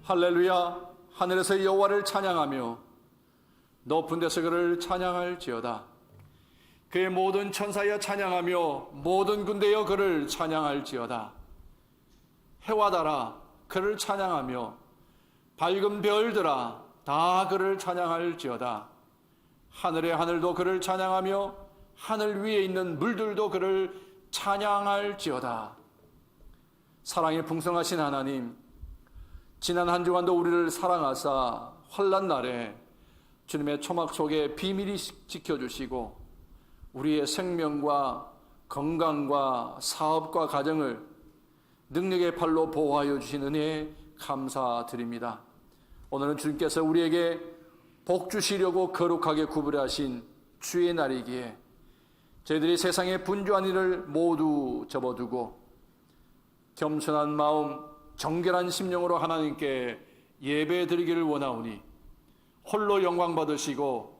할렐루야. 하늘에서 여호와를 찬양하며 높은 데서 그를 찬양할지어다. 그의 모든 천사여 찬양하며 모든 군대여 그를 찬양할지어다. 해와 달아 그를 찬양하며 밝은 별들아 다 그를 찬양할지어다. 하늘의 하늘도 그를 찬양하며 하늘 위에 있는 물들도 그를 찬양할지어다. 사랑이 풍성하신 하나님, 지난 한 주간도 우리를 사랑하사 환난 날에 주님의 초막 속에 비밀히 지켜주시고 우리의 생명과 건강과 사업과 가정을 능력의 팔로 보호하여 주신 은혜에 감사드립니다. 오늘은 주님께서 우리에게 복 주시려고 거룩하게 구별하신 주의 날이기에 저희들이 세상의 분주한 일을 모두 접어두고 겸손한 마음, 정결한 심령으로 하나님께 예배 드리기를 원하오니 홀로 영광 받으시고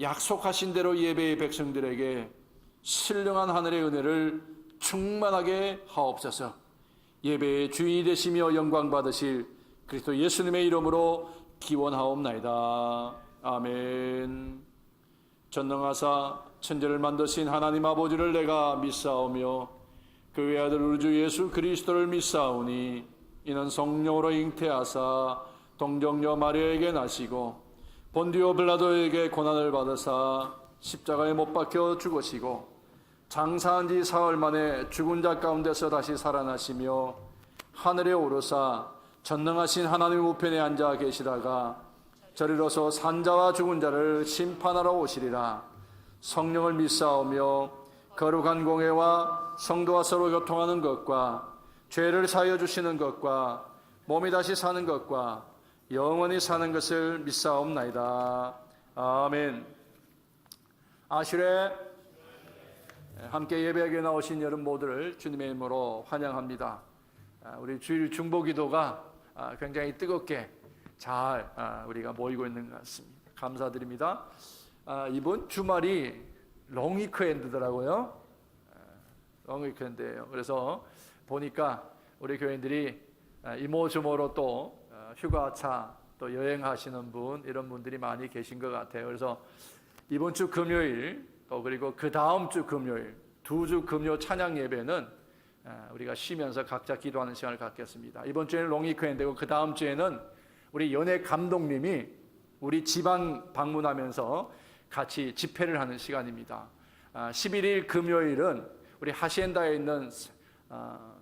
약속하신 대로 예배의 백성들에게 신령한 하늘의 은혜를 충만하게 하옵소서. 예배의 주인이 되시며 영광 받으실 그리스도 예수님의 이름으로 기원하옵나이다. 아멘. 전능하사 천지를 만드신 하나님 아버지를 내가 믿사오며 그 외아들 우리 주 예수 그리스도를 믿사오니 이는 성령으로 잉태하사 동정녀 마리아에게 나시고 본디오 빌라도에게 고난을 받으사 십자가에 못 박혀 죽으시고 장사한 지 사흘 만에 죽은 자 가운데서 다시 살아나시며 하늘에 오르사 전능하신 하나님 우편에 앉아 계시다가 저리로서 산자와 죽은 자를 심판하러 오시리라. 성령을 믿사오며 거룩한 공회와 성도와 서로 교통하는 것과 죄를 사하여 주시는 것과 몸이 다시 사는 것과 영원히 사는 것을 믿사옵나이다. 아멘. 아슈레 함께 예배하게 나오신 여러분 모두를 주님의 이름으로 환영합니다. 우리 주일 중보기도가 굉장히 뜨겁게 잘 우리가 모이고 있는 것 같습니다. 감사드립니다. 이번 주말이 롱위크엔드더라고요. 롱위크엔드예요. 그래서 보니까 우리 교인들이 이모저모로 또 휴가차 또 여행하시는 분 이런 분들이 많이 계신 것 같아요. 그래서 이번 주 금요일 또 그리고 그 다음 주 금요일 두 주 금요 찬양 예배는 우리가 쉬면서 각자 기도하는 시간을 갖겠습니다. 이번 주에는 롱위크엔드고 그 다음 주에는 우리 연예 감독님이 우리 지방 방문하면서 같이 집회를 하는 시간입니다. 11일 금요일은 우리 하시엔다에 있는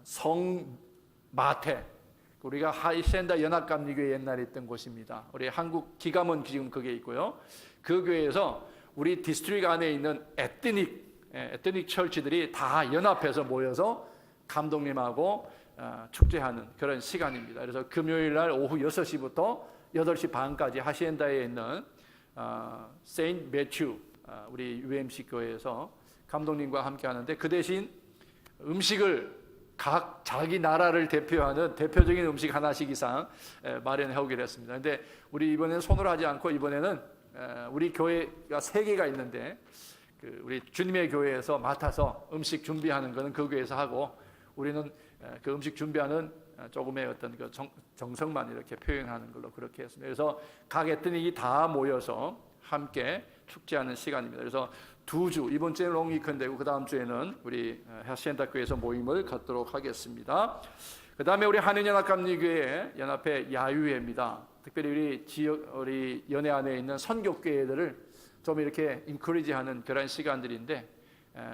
성마태, 우리가 하시엔다 연합감리교회 옛날에 있던 곳입니다. 우리 한국 기감은 지금 그게 있고요. 그 교회에서 우리 디스트릭 안에 있는 에트닉 철치들이 다 연합해서 모여서 감독님하고 축제하는 그런 시간입니다. 그래서 금요일 날 오후 6시부터 8시 반까지 하시엔다에 있는 세인트 매튜 우리 UMC 교회에서 감독님과 함께 하는데 그 대신 음식을 각 자기 나라를 대표하는 대표적인 음식 하나씩 이상 마련해오기로 했습니다. 그런데 우리 이번에는 손으로 하지 않고 이번에는 우리 교회가 3개가 있는데 우리 주님의 교회에서 맡아서 음식 준비하는 것은 그 교회에서 하고 우리는 그 음식 준비하는 조금의 어떤 그 정성만 이렇게 표현하는 걸로 그렇게 했습니다. 그래서 각 에트닉이 다 모여서 함께 축제하는 시간입니다. 그래서 두 주, 이번 주에는 롱위크엔드고 그 다음 주에는 우리 하시엔다 교회에서 모임을 갖도록 하겠습니다. 그 다음에 우리 한인연합감리교회 연합회 야유회입니다. 특별히 우리 지역, 우리 연회 안에 있는 선교교회들을 좀 이렇게 인커리지하는 그런 시간들인데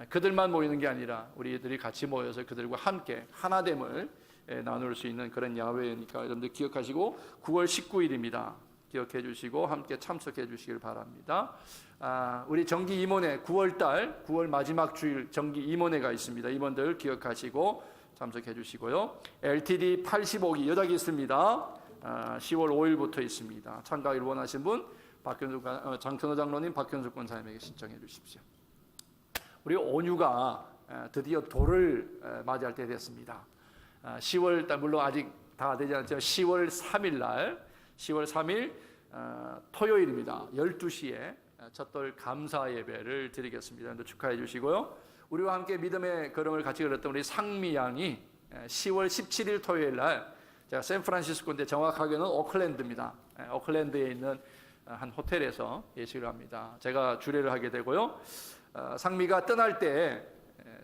그들만 모이는 게 아니라 우리들이 같이 모여서 그들과 함께 하나됨을 나눌 수 있는 그런 야외니까 여러분들 기억하시고 9월 19일입니다. 기억해 주시고 함께 참석해 주시길 바랍니다. 우리 정기 임원회 9월 마지막 주일 정기 임원회가 있습니다. 임원들 기억하시고 참석해 주시고요. LTD 85기 여작이 있습니다. 10월 5일부터 있습니다. 참가를 원하신 분 장천호 장로님, 박현숙 권사님에게 신청해 주십시오. 우리 온유가 드디어 돌을 맞이할 때 됐습니다. 10월 달 물론 아직 다 되지 않았지만 10월 3일 토요일입니다. 12시에 첫돌 감사 예배를 드리겠습니다. 축하해 주시고요. 우리와 함께 믿음의 걸음을 같이 걸었던 우리 상미 양이 10월 17일 토요일 날 제가 샌프란시스코인데 정확하게는 오클랜드입니다. 오클랜드에 있는 한 호텔에서 예식을 합니다. 제가 주례를 하게 되고요. 상미가 떠날 때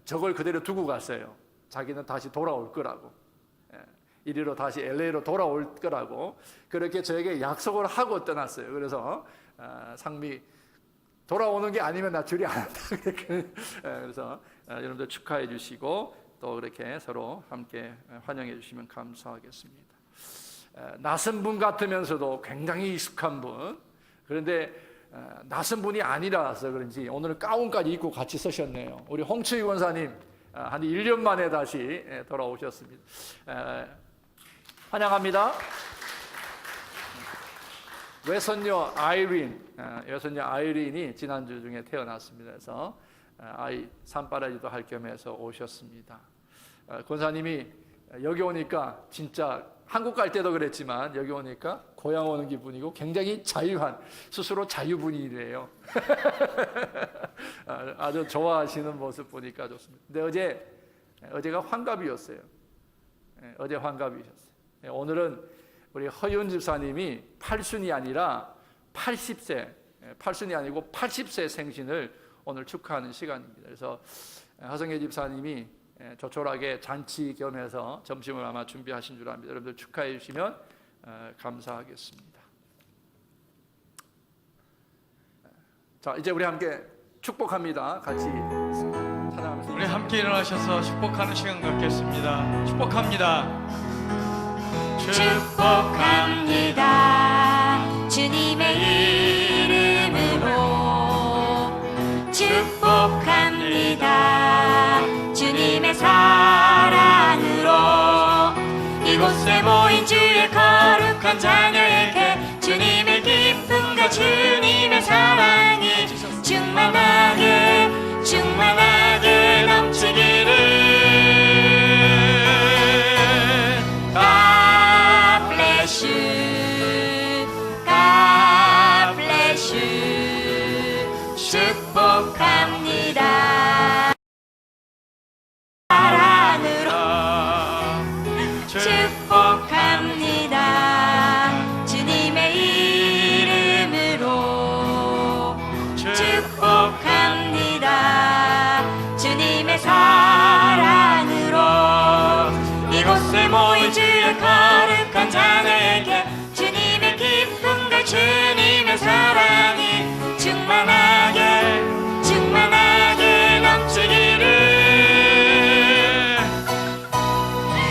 저걸 그대로 두고 갔어요. 자기는 다시 돌아올 거라고, 이리로 다시 LA로 돌아올 거라고 그렇게 저에게 약속을 하고 떠났어요. 그래서 상미 돌아오는 게 아니면 나 주례 안 한다. 그래서 여러분들 축하해 주시고 또 그렇게 서로 함께 환영해 주시면 감사하겠습니다. 낯선 분 같으면서도 굉장히 익숙한 분, 그런데 낯선 분이 아니라서 그런지 오늘 가운까지 입고 같이 서셨네요. 우리 홍추희 권사님 한 1년 만에 다시 돌아오셨습니다. 환영합니다. 외손녀 아이린이 지난주 중에 태어났습니다. 그래서 아이 산바라지도 할 겸해서 오셨습니다. 권사님이 여기 오니까 진짜 한국 갈 때도 그랬지만 여기 오니까 고향 오는 기분이고 굉장히 자유한, 스스로 자유분이래요. 아주 좋아하시는 모습 보니까 좋습니다. 근데 어제가 환갑이었어요. 어제 환갑이셨어요. 오늘은 우리 허윤 집사님이 8순이 아니라 80세, 8순이 아니고 80세 생신을 오늘 축하하는 시간입니다. 그래서 허성애 집사님이 조촐하게 잔치 겸해서 점심을 아마 준비하신 줄 압니다. 여러분들 축하해 주시면 감사하겠습니다. 자, 이제 우리 함께 축복합니다. 같이 찬양하면서 우리 함께 일어나셔서 축복하는 시간 갖겠습니다. 축복합니다. 축복합니다. 주님의 이름으로 축복합니다. 주님의 사랑으로 이곳에 모인 주의 거룩한 자녀에게 주님의 기쁨과 주님의 사랑이 충만하게 넘치기를. 축복합니다. 사랑으로 축복합니다. 주님의 이름으로 축복합니다. 주님의 사랑으로 이곳에 모인 주의 거룩한 자녀에게 주님의 기쁨과 주님의 사랑이 충만하게 넘치기를.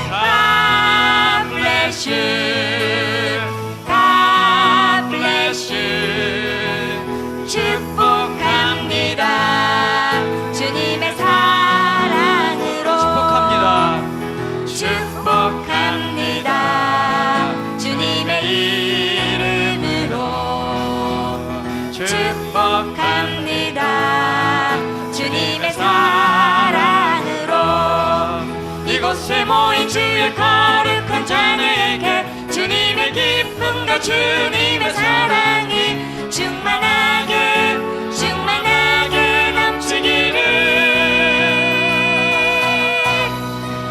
God bless you, God bless you. 축복합니다. 주님의 사랑으로 축복합니다. 주님의 이름으로 축복합니다. 주님의 사랑으로 이곳에 모인 주의 거룩한 자녀에게 주님의 기쁨과 주님의 사랑이 충만하게 넘치기를.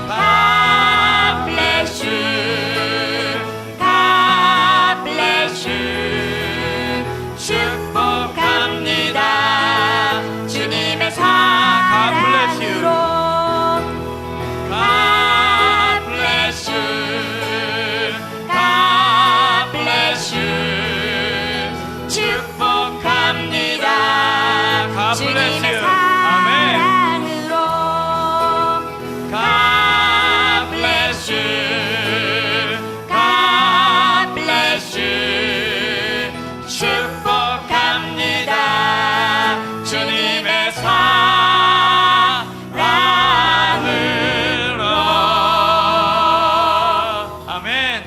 God bless you, God bless you. 축복합니다. 주님의 사랑으로 God bless you, God bless you. 축복합니다. 주님의 사랑으로 God bless you, God bless you. 축복합니다. 주님의 사랑으로. 아멘.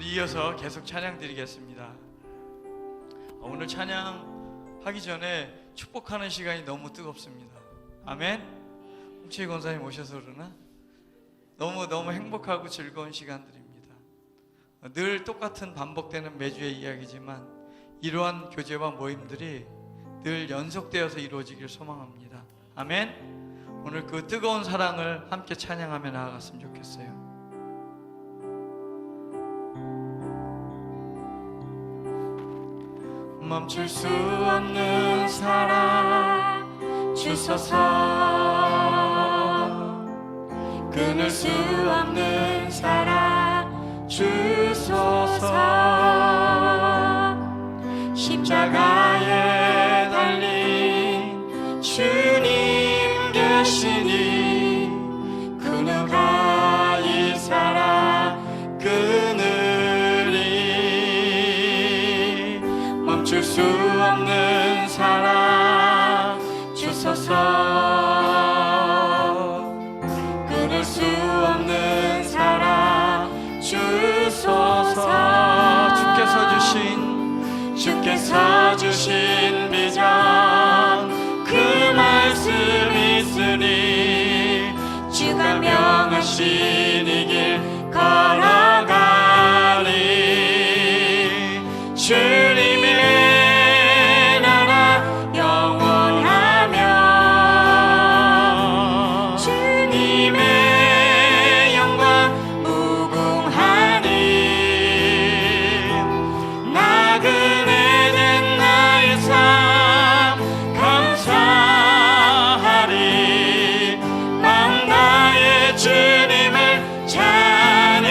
이어서 계속 찬양 드리겠습니다. 오늘 찬양하기 전에 축복하는 시간이 너무 뜨겁습니다. 아멘. 홍채희 권사님 오셔서 그러나 너무 행복하고 즐거운 시간들입니다. 늘 똑같은 반복되는 매주의 이야기지만 이러한 교제와 모임들이 늘 연속되어서 이루어지길 소망합니다. 아멘. 오늘 그 뜨거운 사랑을 함께 찬양하며 나아갔으면 좋겠어요. 멈출 수 없는 사랑 주소서 끊을 수 없는 사랑 주소서 십자가에 달린 주님 계시니 그 누가 이 사랑 끊으리 멈출 수 없는 사랑 주소서 끊을 수 없는 사랑 주소서 주께서 주신 비전 그 말씀 있으니 주가 명하신 이 길 걸어가리 주님의 나라 영원하며 주님의 영광 무궁하니 나그네 된 나의 삶 감사하리 만 나의 주님을 찬양해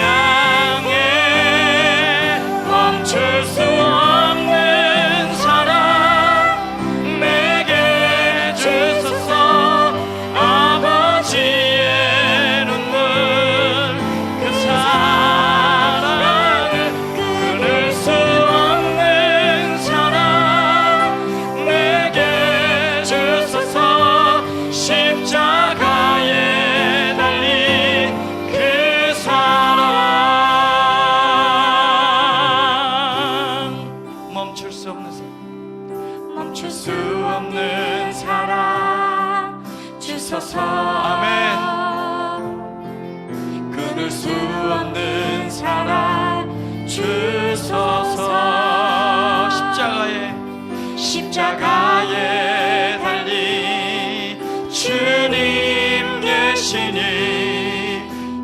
멈출 수 없는 사랑 내게 주소서 아버지의 눈물 그 사랑을 끊을 수 없는 사랑 내게 주소서 십자가에 달린 그 사랑 멈출 수 없는 사랑 멈출 수 없는 사랑 주소서 아멘 끊을 수 없는 사랑 주소서 십자가에 달린 주님 계시니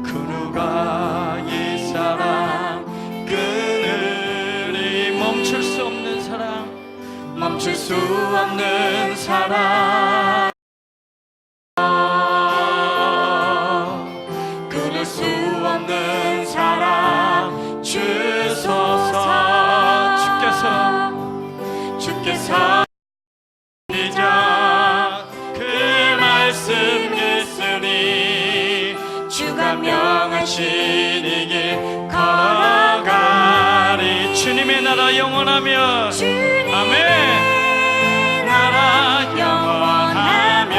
그 누가 이 사랑 끊으리 멈출 수 없는 사랑 멈출 수 없는 사랑 끊을 수 없는 사랑 주소서 주께서 비전 그 말씀 있으니 주가 명하신 이 길 걸어가리 주님의 나라 영원하며 아멘 나라 영원하며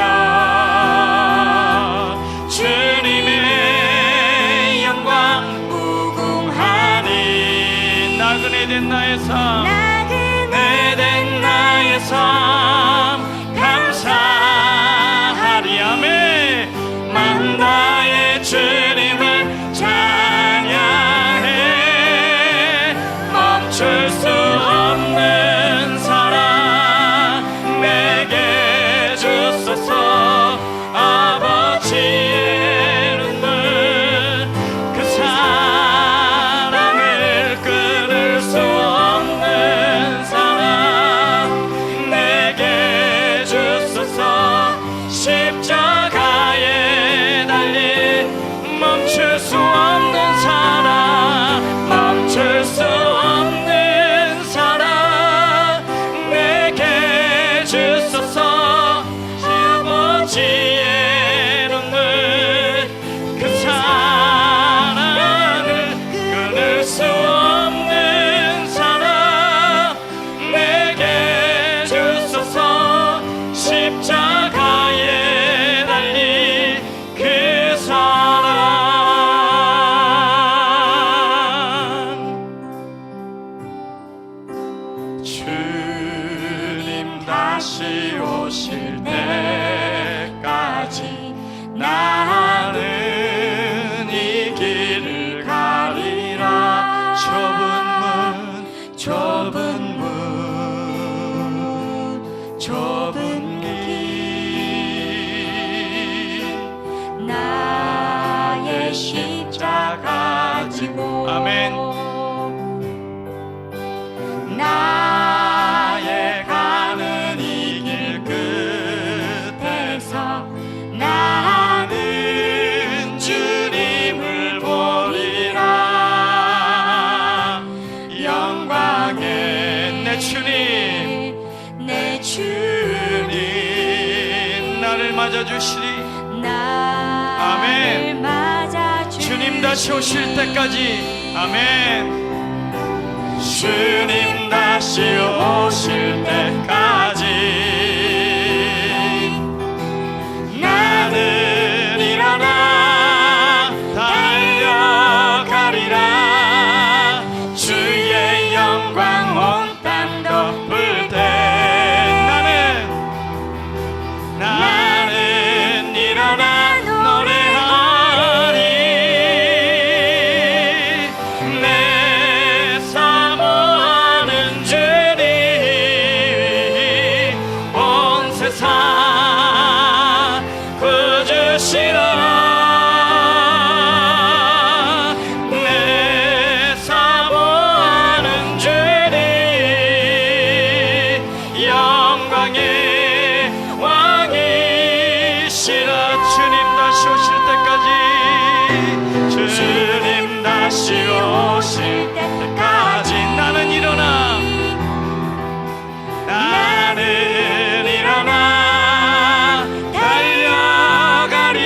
주님의 영광 무궁하니 나그네 된 나의 삶 감사하리 아멘 만 나의 주님을 찬양해 멈출 수 없는 사랑 내게 주소서 아버지의 눈물 그 사랑을 끊을 수 없는 사랑 내게 주소서 십자가에 달린 멈출 수 없는 사랑 멈출 수 없는 사랑 내게 주소서 아버지의 눈물 그 사랑을 끊을 수 없는 사랑 내게 주소서 십자가에 달린 그 사랑 주님 다시 오실 때까지 나는 이 길을 가리라 좁은 길 나의 십자가 지고 아멘 나의 맞아주시리. 나를 맞아주시리. 주님 다시 오실 때까지. 아멘. 주님 다시 오실 때까지 나는 일어나 달려가리라. 주의 영광 온 땅 덮을 때 나는 일어나 노래하리. 내 사모하는 주님 온 세상 구주시라. 내 사모하는 주님 영광의 왕이시라. 주님 다시 오실 때까지. 주님 다시 오실 때까지 나는 일어나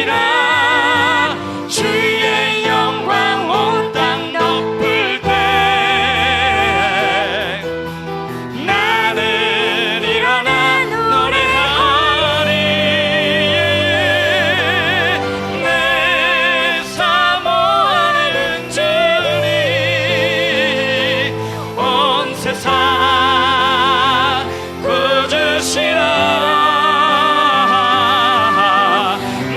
달려가리라. 주의 영광 온 땅 덮을 때 나는 일어나 노래하리. 내 사모하는 주님 온 세상 구주시라.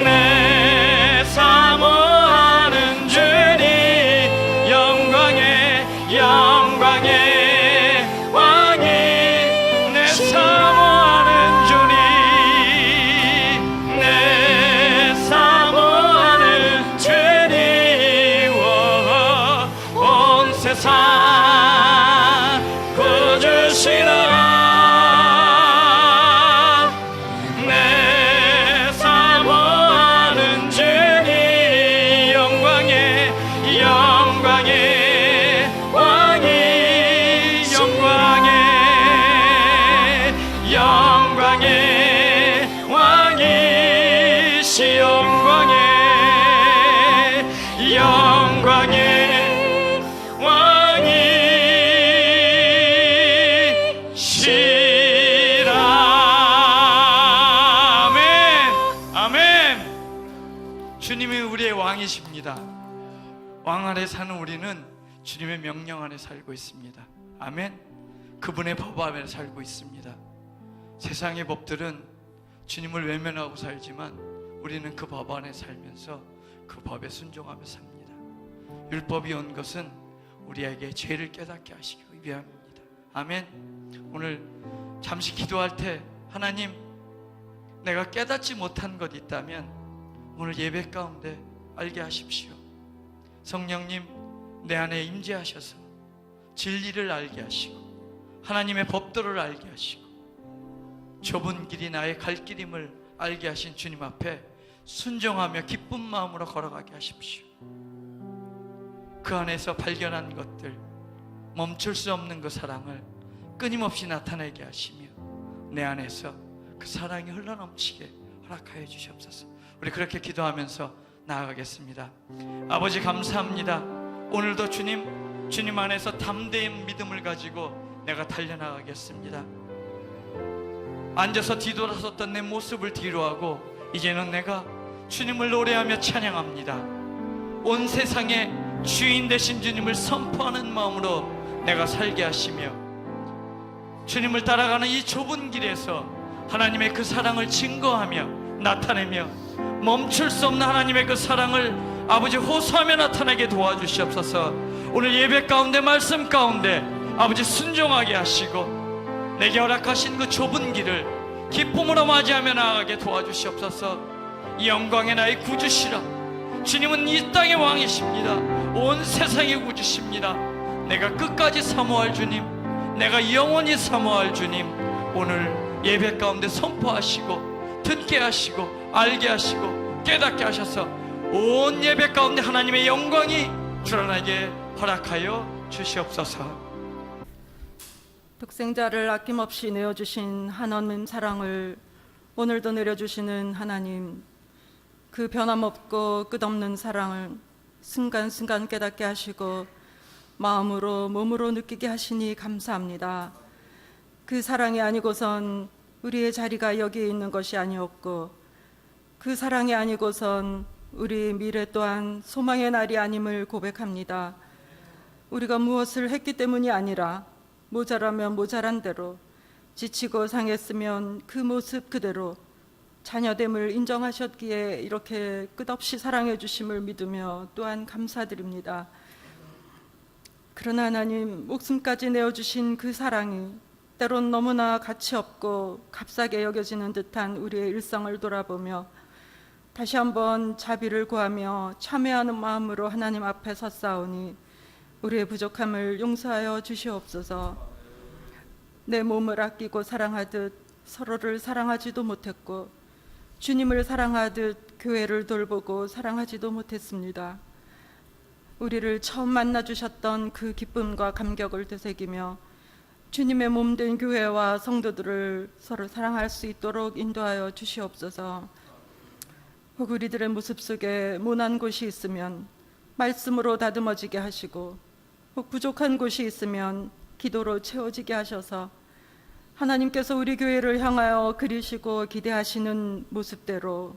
내 사모하는 주님 영광의 왕이. 내 사모하는 주님 내 사모하는 주님 온 세상 구주시라. 내 사모하는 주님 영광의 왕이. 영광의 왕이시. 영광의 왕이시라. 아멘. 주님이 우리의 왕이십니다. 왕 아래 사는 우리는 주님의 명령 안에 살고 있습니다. 아멘. 그분의 법 아래 살고 있습니다. 세상의 법들은 주님을 외면하고 살지만 우리는 그 법 안에 살면서 그 법에 순종하며 삽니다. 율법이 온 것은 우리에게 죄를 깨닫게 하시기 위함입니다. 아멘. 오늘 잠시 기도할 때 하나님, 내가 깨닫지 못한 것 있다면 오늘 예배 가운데 알게 하십시오. 성령님, 내 안에 임재하셔서 진리를 알게 하시고 하나님의 법도를 알게 하시고 좁은 길이 나의 갈 길임을 알게 하신 주님 앞에 순종하며 기쁜 마음으로 걸어가게 하십시오. 그 안에서 발견한 것들, 멈출 수 없는 그 사랑을 끊임없이 나타내게 하시며 내 안에서 그 사랑이 흘러넘치게 허락하여 주시옵소서. 우리 그렇게 기도하면서 나아가겠습니다. 아버지 감사합니다. 오늘도 주님 안에서 담대한 믿음을 가지고 내가 달려나가겠습니다. 앉아서 뒤돌아섰던 내 모습을 뒤로하고 이제는 내가 주님을 노래하며 찬양합니다. 온 세상의 주인 되신 주님을 선포하는 마음으로 내가 살게 하시며 주님을 따라가는 이 좁은 길에서 하나님의 그 사랑을 증거하며 나타내며 멈출 수 없는 하나님의 그 사랑을 아버지 호소하며 나타내게 도와주시옵소서. 오늘 예배 가운데 말씀 가운데 아버지 순종하게 하시고 내게 허락하신 그 좁은 길을 기쁨으로 맞이하며 나아가게 도와주시옵소서. 이 영광의 나의 구주시라. 주님은 이 땅의 왕이십니다. 온 세상의 구주십니다. 내가 끝까지 사모할 주님, 내가 영원히 사모할 주님, 오늘 예배 가운데 선포하시고 듣게 하시고 알게 하시고 깨닫게 하셔서 온 예배 가운데 하나님의 영광이 드러나게 허락하여 주시옵소서. 독생자를 아낌없이 내어주신 하나님 사랑을 오늘도 내려주시는 하나님, 그 변함없고 끝없는 사랑을 순간순간 깨닫게 하시고 마음으로 몸으로 느끼게 하시니 감사합니다. 그 사랑이 아니고선 우리의 자리가 여기에 있는 것이 아니었고, 그 사랑이 아니고선 우리 미래 또한 소망의 날이 아님을 고백합니다. 우리가 무엇을 했기 때문이 아니라 모자라면 모자란 대로, 지치고 상했으면 그 모습 그대로 자녀됨을 인정하셨기에 이렇게 끝없이 사랑해 주심을 믿으며 또한 감사드립니다. 그러나 하나님, 목숨까지 내어주신 그 사랑이 때론 너무나 가치 없고 값싸게 여겨지는 듯한 우리의 일상을 돌아보며 다시 한번 자비를 구하며 참회하는 마음으로 하나님 앞에 섰사오니 우리의 부족함을 용서하여 주시옵소서. 내 몸을 아끼고 사랑하듯 서로를 사랑하지도 못했고, 주님을 사랑하듯 교회를 돌보고 사랑하지도 못했습니다. 우리를 처음 만나 주셨던 그 기쁨과 감격을 되새기며 주님의 몸된 교회와 성도들을 서로 사랑할 수 있도록 인도하여 주시옵소서. 혹 우리들의 모습 속에 모난 곳이 있으면 말씀으로 다듬어지게 하시고, 혹 부족한 곳이 있으면 기도로 채워지게 하셔서 하나님께서 우리 교회를 향하여 그리시고 기대하시는 모습대로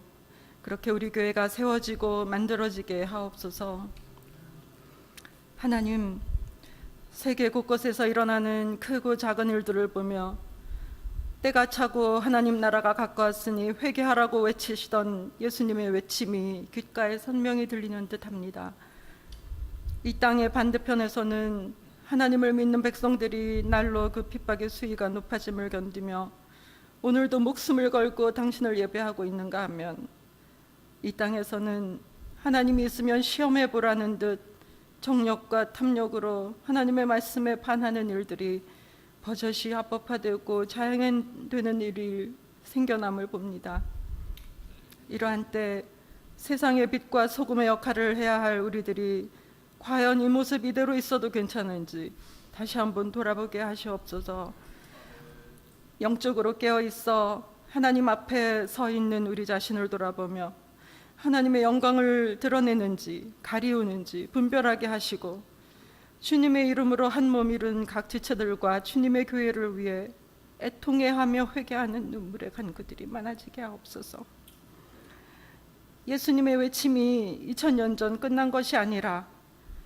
그렇게 우리 교회가 세워지고 만들어지게 하옵소서. 하나님, 세계 곳곳에서 일어나는 크고 작은 일들을 보며 때가 차고 하나님 나라가 가까웠으니 회개하라고 외치시던 예수님의 외침이 귓가에 선명히 들리는 듯합니다. 이 땅의 반대편에서는 하나님을 믿는 백성들이 날로 그 핍박의 수위가 높아짐을 견디며 오늘도 목숨을 걸고 당신을 예배하고 있는가 하면, 이 땅에서는 하나님이 있으면 시험해 보라는 듯 정력과 탐욕으로 하나님의 말씀에 반하는 일들이 버젓이 합법화되고 자행되는 일이 생겨남을 봅니다. 이러한 때 세상의 빛과 소금의 역할을 해야 할 우리들이 과연 이 모습 이대로 있어도 괜찮은지 다시 한번 돌아보게 하시옵소서. 영적으로 깨어 있어 하나님 앞에 서 있는 우리 자신을 돌아보며 하나님의 영광을 드러내는지 가리우는지 분별하게 하시고, 주님의 이름으로 한 몸 이룬 각 지체들과 주님의 교회를 위해 애통해하며 회개하는 눈물의 간구들이 많아지게 하옵소서. 예수님의 외침이 2000년 전 끝난 것이 아니라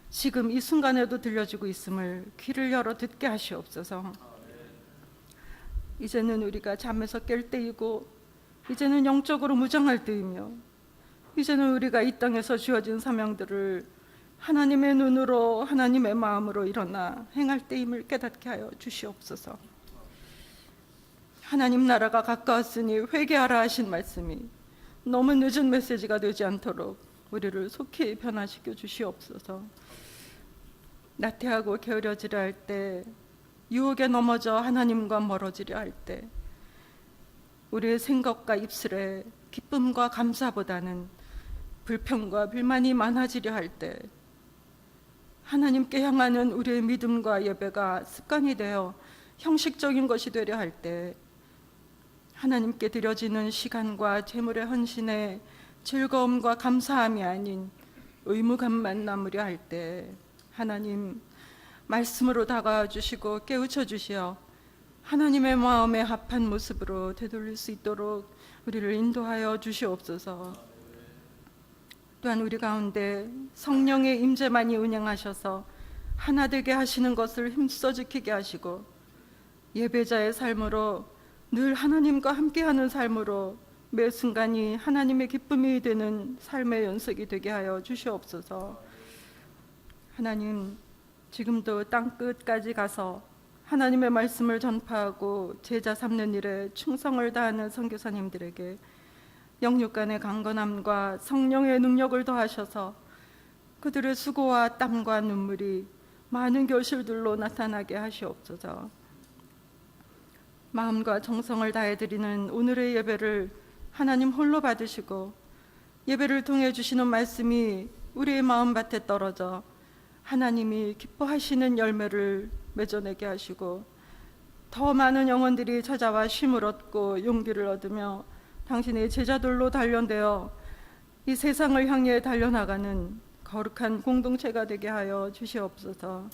지금 이 순간에도 들려지고 있음을 귀를 열어 듣게 하시옵소서. 이제는 우리가 잠에서 깰 때이고, 이제는 영적으로 무장할 때이며, 이제는 우리가 이 땅에서 주어진 사명들을 하나님의 눈으로 하나님의 마음으로 일어나 행할 때임을 깨닫게 하여 주시옵소서. 하나님 나라가 가까웠으니 회개하라 하신 말씀이 너무 늦은 메시지가 되지 않도록 우리를 속히 변화시켜 주시옵소서. 나태하고 게으러지려 할 때, 유혹에 넘어져 하나님과 멀어지려 할 때, 우리의 생각과 입술에 기쁨과 감사보다는 불평과 불만이 많아지려 할 때, 하나님께 향하는 우리의 믿음과 예배가 습관이 되어 형식적인 것이 되려 할 때, 하나님께 드려지는 시간과 재물의 헌신에 즐거움과 감사함이 아닌 의무감만 남으려 할 때, 하나님 말씀으로 다가와 주시고 깨우쳐 주시어 하나님의 마음에 합한 모습으로 되돌릴 수 있도록 우리를 인도하여 주시옵소서. 또한 우리 가운데 성령의 임재만이 운행하셔서 하나 되게 하시는 것을 힘써 지키게 하시고, 예배자의 삶으로 늘 하나님과 함께하는 삶으로 매 순간이 하나님의 기쁨이 되는 삶의 연속이 되게 하여 주시옵소서. 하나님, 지금도 땅 끝까지 가서 하나님의 말씀을 전파하고 제자 삼는 일에 충성을 다하는 선교사님들에게 영육간의 강건함과 성령의 능력을 더하셔서 그들의 수고와 땀과 눈물이 많은 결실들로 나타나게 하시옵소서. 마음과 정성을 다해 드리는 오늘의 예배를 하나님 홀로 받으시고, 예배를 통해 주시는 말씀이 우리의 마음밭에 떨어져 하나님이 기뻐하시는 열매를 맺어내게 하시고, 더 많은 영혼들이 찾아와 쉼을 얻고 용기를 얻으며 당신의 제자들로 단련되어 이 세상을 향해 달려나가는 거룩한 공동체가 되게 하여 주시옵소서.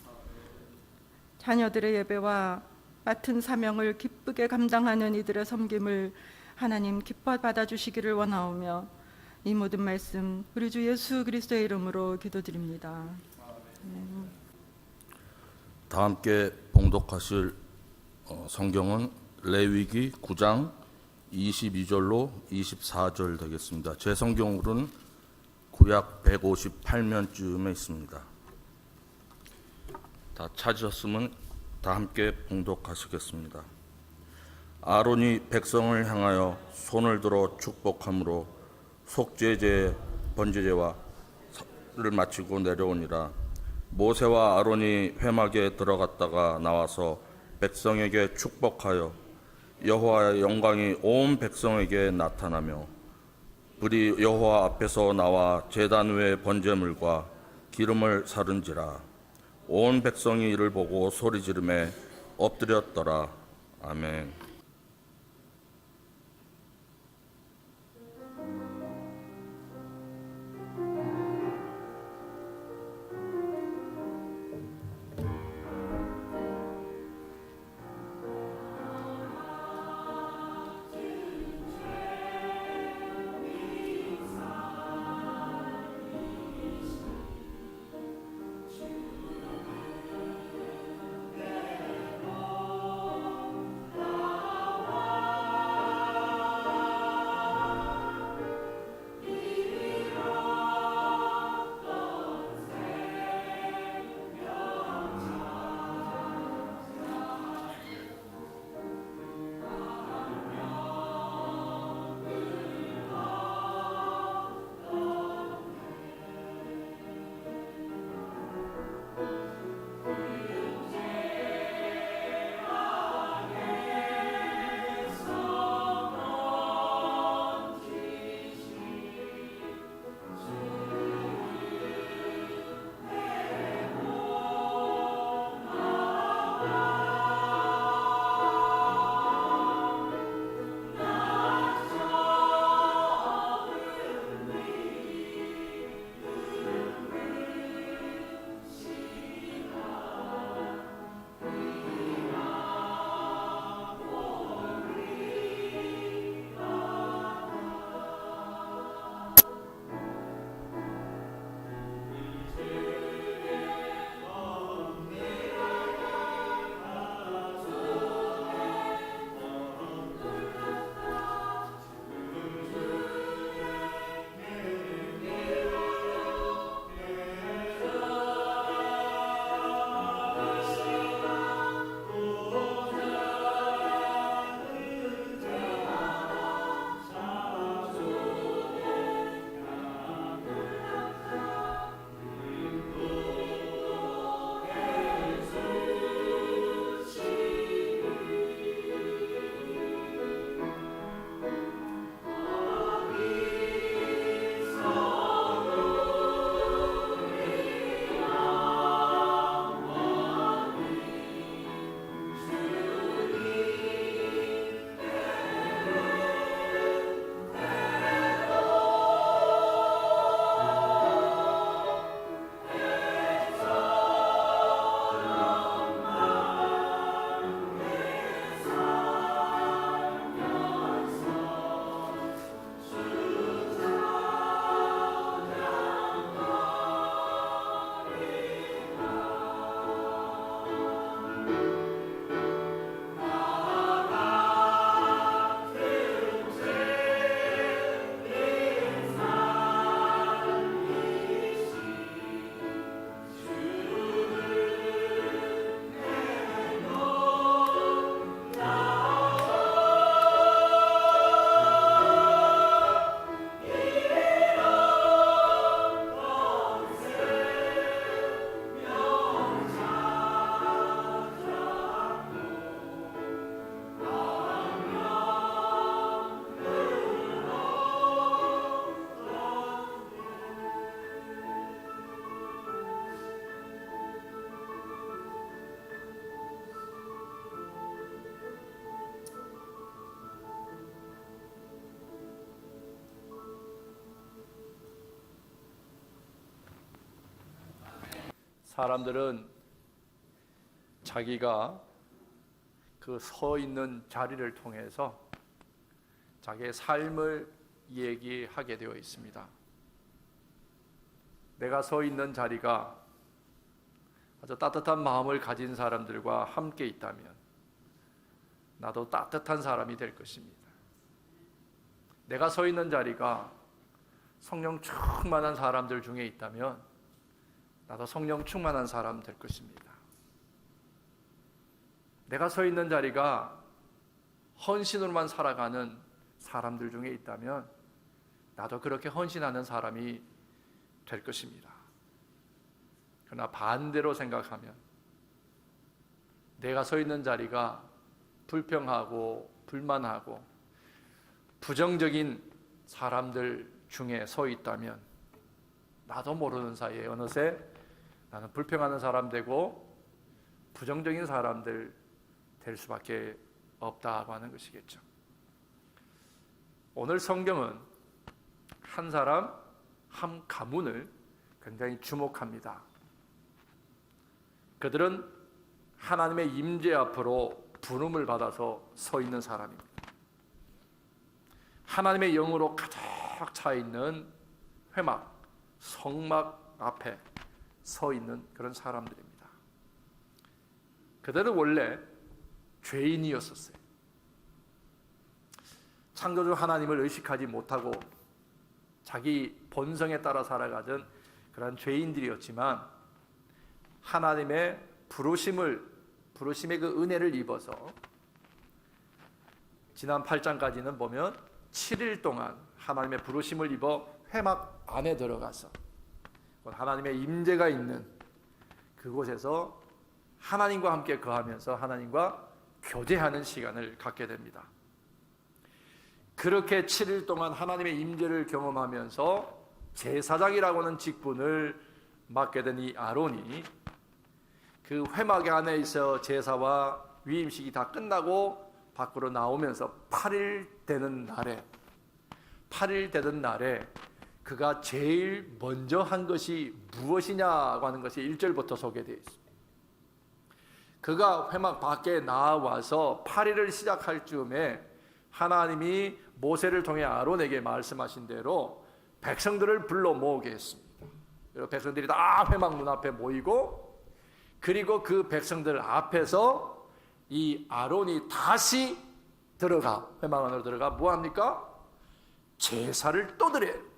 자녀들의 예배와 맡은 사명을 기쁘게 감당하는 이들의 섬김을 하나님 기뻐 받아주시기를 원하오며 이 모든 말씀 우리 주 예수 그리스도의 이름으로 기도드립니다. 다 함께 봉독하실 성경은 레위기 9장 22절로 24절 되겠습니다. 제 성경으로는 구약 158면쯤에 있습니다. 다 찾으셨으면 다 함께 봉독하시겠습니다. 아론이 백성을 향하여 손을 들어 축복함으로 속죄제 번제제와 를 마치고 내려오니라. 모세와 아론이 회막에 들어갔다가 나와서 백성에게 축복하여 여호와의 영광이 온 백성에게 나타나며 불이 여호와 앞에서 나와 제단 위에 번제물과 기름을 사른지라. 온 백성이 이를 보고 소리 지르매 엎드렸더라. 아멘. 사람들은 자기가 그 서 있는 자리를 통해서 자기의 삶을 얘기하게 되어 있습니다. 내가 서 있는 자리가 아주 따뜻한 마음을 가진 사람들과 함께 있다면 나도 따뜻한 사람이 될 것입니다. 내가 서 있는 자리가 성령 충만한 사람들 중에 있다면 나도 성령 충만한 사람 될 것입니다. 내가 서 있는 자리가 헌신으로만 살아가는 사람들 중에 있다면 나도 그렇게 헌신하는 사람이 될 것입니다. 그러나 반대로 생각하면 내가 서 있는 자리가 불평하고 불만하고 부정적인 사람들 중에 서 있다면 나도 모르는 사이에 어느새 나는 불평하는 사람 되고 부정적인 사람들 될 수밖에 없다고 하는 것이겠죠. 오늘 성경은 한 사람, 한 가문을 굉장히 주목합니다. 그들은 하나님의 임재 앞으로 부름을 받아서 서 있는 사람입니다. 하나님의 영으로 가득 차 있는 회막, 성막 앞에 서 있는 그런 사람들입니다. 그들은 원래 죄인이었었어요. 창조주 하나님을 의식하지 못하고 자기 본성에 따라 살아가던 그런 죄인들이었지만 하나님의 부르심의 그 은혜를 입어서 지난 8장까지는 보면 7일 동안 하나님의 부르심을 입어 회막 안에 들어가서 하나님의 임재가 있는 그곳에서 하나님과 함께 거하면서 하나님과 교제하는 시간을 갖게 됩니다. 그렇게 7일 동안 하나님의 임재를 경험하면서 제사장이라고 하는 직분을 맡게 된 이 아론이 그 회막 안에 있어 제사와 위임식이 다 끝나고 밖으로 나오면서 8일 되는 날에 그가 제일 먼저 한 것이 무엇이냐고 하는 것이 1절부터 소개되어 있습니다. 그가 회막 밖에 나와서 8일을 시작할 즈음에 하나님이 모세를 통해 아론에게 말씀하신 대로 백성들을 불러 모으게 했습니다. 그리고 백성들이 다 회막 문 앞에 모이고 그리고 그 백성들 앞에서 이 아론이 다시 회막 안으로 들어가 뭐합니까? 제사를 또 드려요.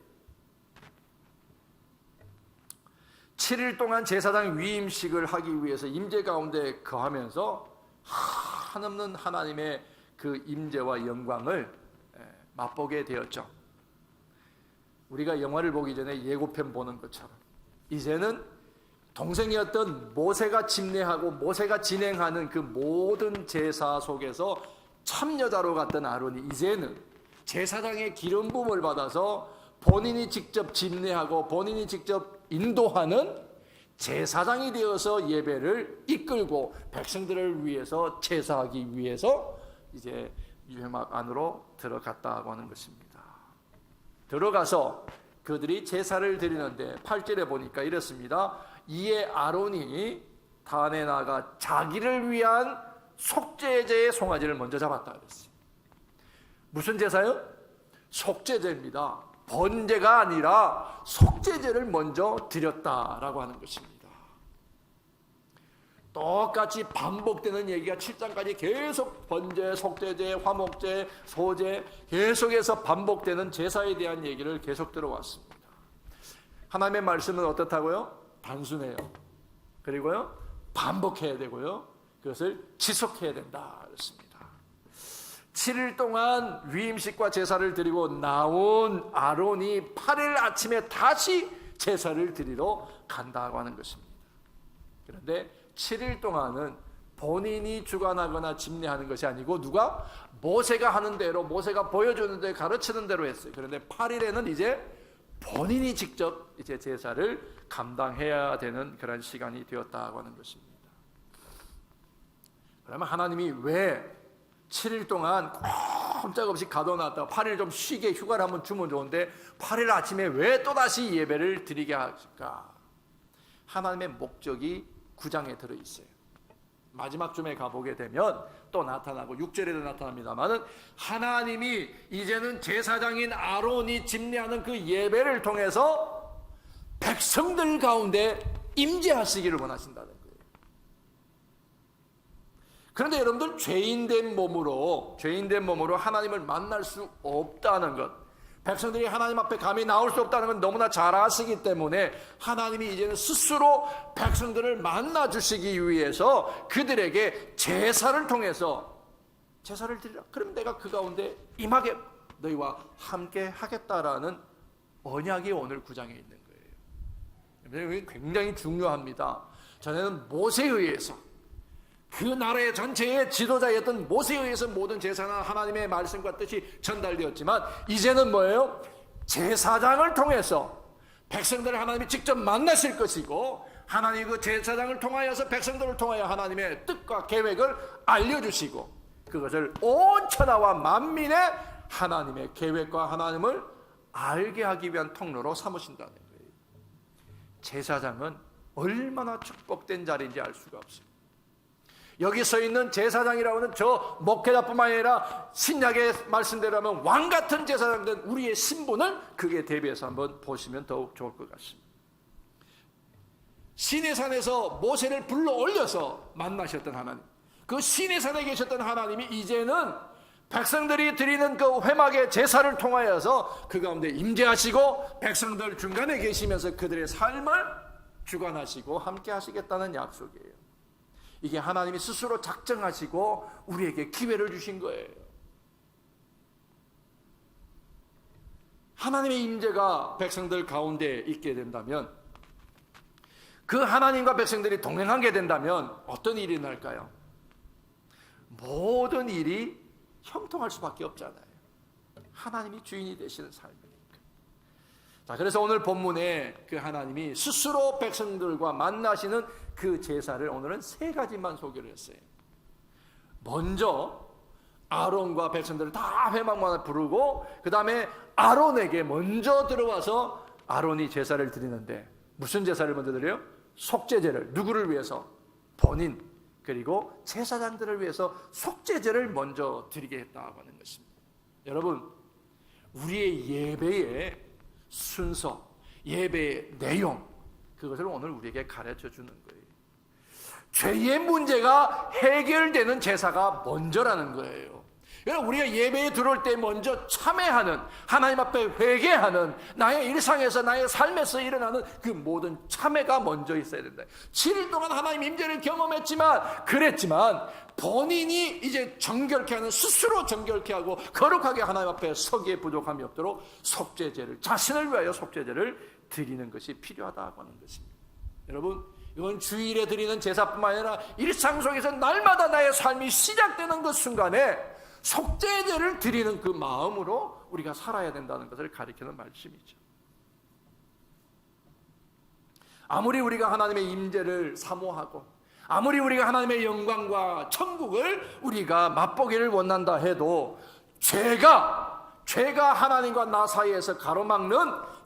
7일 동안 제사장 위임식을 하기 위해서 임재 가운데 거하면서 한없는 하나님의 그 임재와 영광을 맛보게 되었죠. 우리가 영화를 보기 전에 예고편 보는 것처럼 이제는 동생이었던 모세가 집례하고 모세가 진행하는 그 모든 제사 속에서 참여자로 갔던 아론이 이제는 제사장의 기름 부음을 받아서 본인이 직접 집례하고 본인이 직접 인도하는 제사장이 되어서 예배를 이끌고 백성들을 위해서 제사하기 위해서 이제 회막 안으로 들어갔다고 하는 것입니다. 들어가서 그들이 제사를 드리는데 8절에 보니까 이렇습니다. 이에 아론이 단에 나가 자기를 위한 속죄제의 송아지를 먼저 잡았다 그랬어요. 무슨 제사요? 속죄제입니다. 번제가 아니라 속죄제를 먼저 드렸다라고 하는 것입니다. 똑같이 반복되는 얘기가 7장까지 계속 번제, 속죄제, 화목제, 소제 계속해서 반복되는 제사에 대한 얘기를 계속 들어왔습니다. 하나님의 말씀은 어떻다고요? 단순해요. 그리고요 반복해야 되고요 그것을 지속해야 된다 그렇습니다. 7일 동안 위임식과 제사를 드리고 나온 아론이 8일 아침에 다시 제사를 드리러 간다고 하는 것입니다. 그런데 7일 동안은 본인이 주관하거나 집례하는 것이 아니고 누가? 모세가 하는 대로 모세가 보여주는 대로 가르치는 대로 했어요. 그런데 8일에는 이제 본인이 직접 이제 제사를 감당해야 되는 그런 시간이 되었다고 하는 것입니다. 그러면 하나님이 왜 7일 동안 꼼짝없이 가둬놨다가 8일 좀 쉬게 휴가를 한번 주면 좋은데 8일 아침에 왜 또다시 예배를 드리게 하실까? 하나님의 목적이 9장에 들어있어요. 마지막 쯤에 가보게 되면 또 나타나고 6절에도 나타납니다만은 하나님이 이제는 제사장인 아론이 집례하는 그 예배를 통해서 백성들 가운데 임재하시기를 원하신다는 거예요. 그런데 여러분들 죄인된 몸으로 하나님을 만날 수 없다는 것, 백성들이 하나님 앞에 감히 나올 수 없다는 건 너무나 잘 아시기 때문에 하나님이 이제는 스스로 백성들을 만나 주시기 위해서 그들에게 제사를 통해서 제사를 드리라. 그럼 내가 그 가운데 임하게 너희와 함께 하겠다라는 언약이 오늘 9장에 있는 거예요. 이게 굉장히 중요합니다. 전에는 모세에 의해서 그 나라의 전체의 지도자였던 모세에 의해서 모든 제사는 하나님의 말씀과 뜻이 전달되었지만 이제는 뭐예요? 제사장을 통해서 백성들을 하나님이 직접 만나실 것이고 하나님이 그 제사장을 통하여서 백성들을 통하여 하나님의 뜻과 계획을 알려주시고 그것을 온 천하와 만민의 하나님의 계획과 하나님을 알게 하기 위한 통로로 삼으신다는 거예요. 제사장은 얼마나 축복된 자리인지 알 수가 없어요. 여기 서 있는 제사장이라고는 저 목회자뿐만 아니라 신약의 말씀대로라면 왕 같은 제사장된 우리의 신분을 그게 대비해서 한번 보시면 더욱 좋을 것 같습니다. 시내산에서 모세를 불러 올려서 만나셨던 하나님, 그 시내산에 계셨던 하나님이 이제는 백성들이 드리는 그 회막의 제사를 통하여서 그 가운데 임재하시고 백성들 중간에 계시면서 그들의 삶을 주관하시고 함께 하시겠다는 약속이에요. 이게 하나님이 스스로 작정하시고 우리에게 기회를 주신 거예요. 하나님의 임재가 백성들 가운데 있게 된다면, 그 하나님과 백성들이 동행하게 된다면 어떤 일이 날까요? 모든 일이 형통할 수밖에 없잖아요. 하나님이 주인이 되시는 삶이니까. 자, 그래서 오늘 본문에 그 하나님이 스스로 백성들과 만나시는 그 제사를 오늘은 3가지만 소개를 했어요. 먼저 아론과 백성들을 다 회막만에 부르고 그 다음에 아론에게 먼저 들어와서 아론이 제사를 드리는데, 무슨 제사를 먼저 드려요? 속죄제를. 누구를 위해서? 본인 그리고 제사장들을 위해서 속죄제를 먼저 드리게 했다고 하는 것입니다. 여러분, 우리의 예배의 순서, 예배의 내용, 그것을 오늘 우리에게 가르쳐 주는 거예요. 죄의 문제가 해결되는 제사가 먼저라는 거예요. 여러분, 우리가 예배에 들어올 때 먼저 참회하는, 하나님 앞에 회개하는, 나의 일상에서 나의 삶에서 일어나는 그 모든 참회가 먼저 있어야 된다. 7일 동안 하나님 임재를 그랬지만 본인이 이제 정결케 하는, 스스로 정결케 하고 거룩하게 하나님 앞에 서기에 부족함이 없도록 속죄제를, 자신을 위하여 속죄제를 드리는 것이 필요하다고 하는 것입니다. 여러분, 이건 주일에 드리는 제사뿐만 아니라 일상 속에서 날마다 나의 삶이 시작되는 그 순간에 속죄제를 드리는 그 마음으로 우리가 살아야 된다는 것을 가리키는 말씀이죠. 아무리 우리가 하나님의 임재를 사모하고 아무리 우리가 하나님의 영광과 천국을 우리가 맛보기를 원한다 해도 죄가 하나님과 나 사이에서 가로막는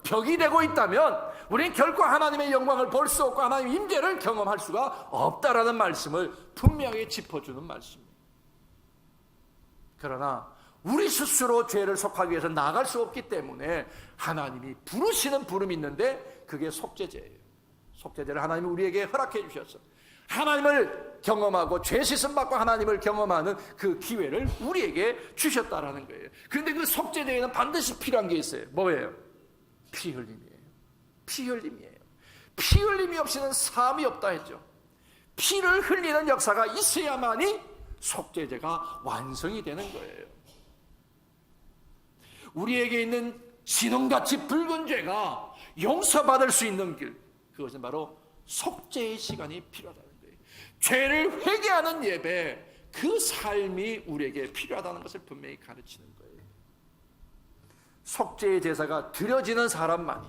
벽이 되고 있다면 우리는 결코 하나님의 영광을 볼 수 없고 하나님의 임재를 경험할 수가 없다라는 말씀을 분명히 짚어주는 말씀입니다. 그러나 우리 스스로 죄를 속하기 위해서 나아갈 수 없기 때문에 하나님이 부르시는 부름이 있는데 그게 속죄제예요. 속죄제를 하나님이 우리에게 허락해 주셨어. 하나님을 경험하고 죄 씻음 받고 하나님을 경험하는 그 기회를 우리에게 주셨다라는 거예요. 그런데 그 속죄제에는 반드시 필요한 게 있어요. 뭐예요? 피 흘림이에요. 피 흘림이에요. 피 흘림이 없이는 사함이 없다 했죠. 피를 흘리는 역사가 있어야만이 속죄제가 완성이 되는 거예요. 우리에게 있는 신혼같이 붉은 죄가 용서받을 수 있는 길, 그것은 바로 속죄의 시간이 필요하다는 거예요. 죄를 회개하는 예배, 그 삶이 우리에게 필요하다는 것을 분명히 가르치는 거예요. 속죄의 제사가 드려지는 사람만이,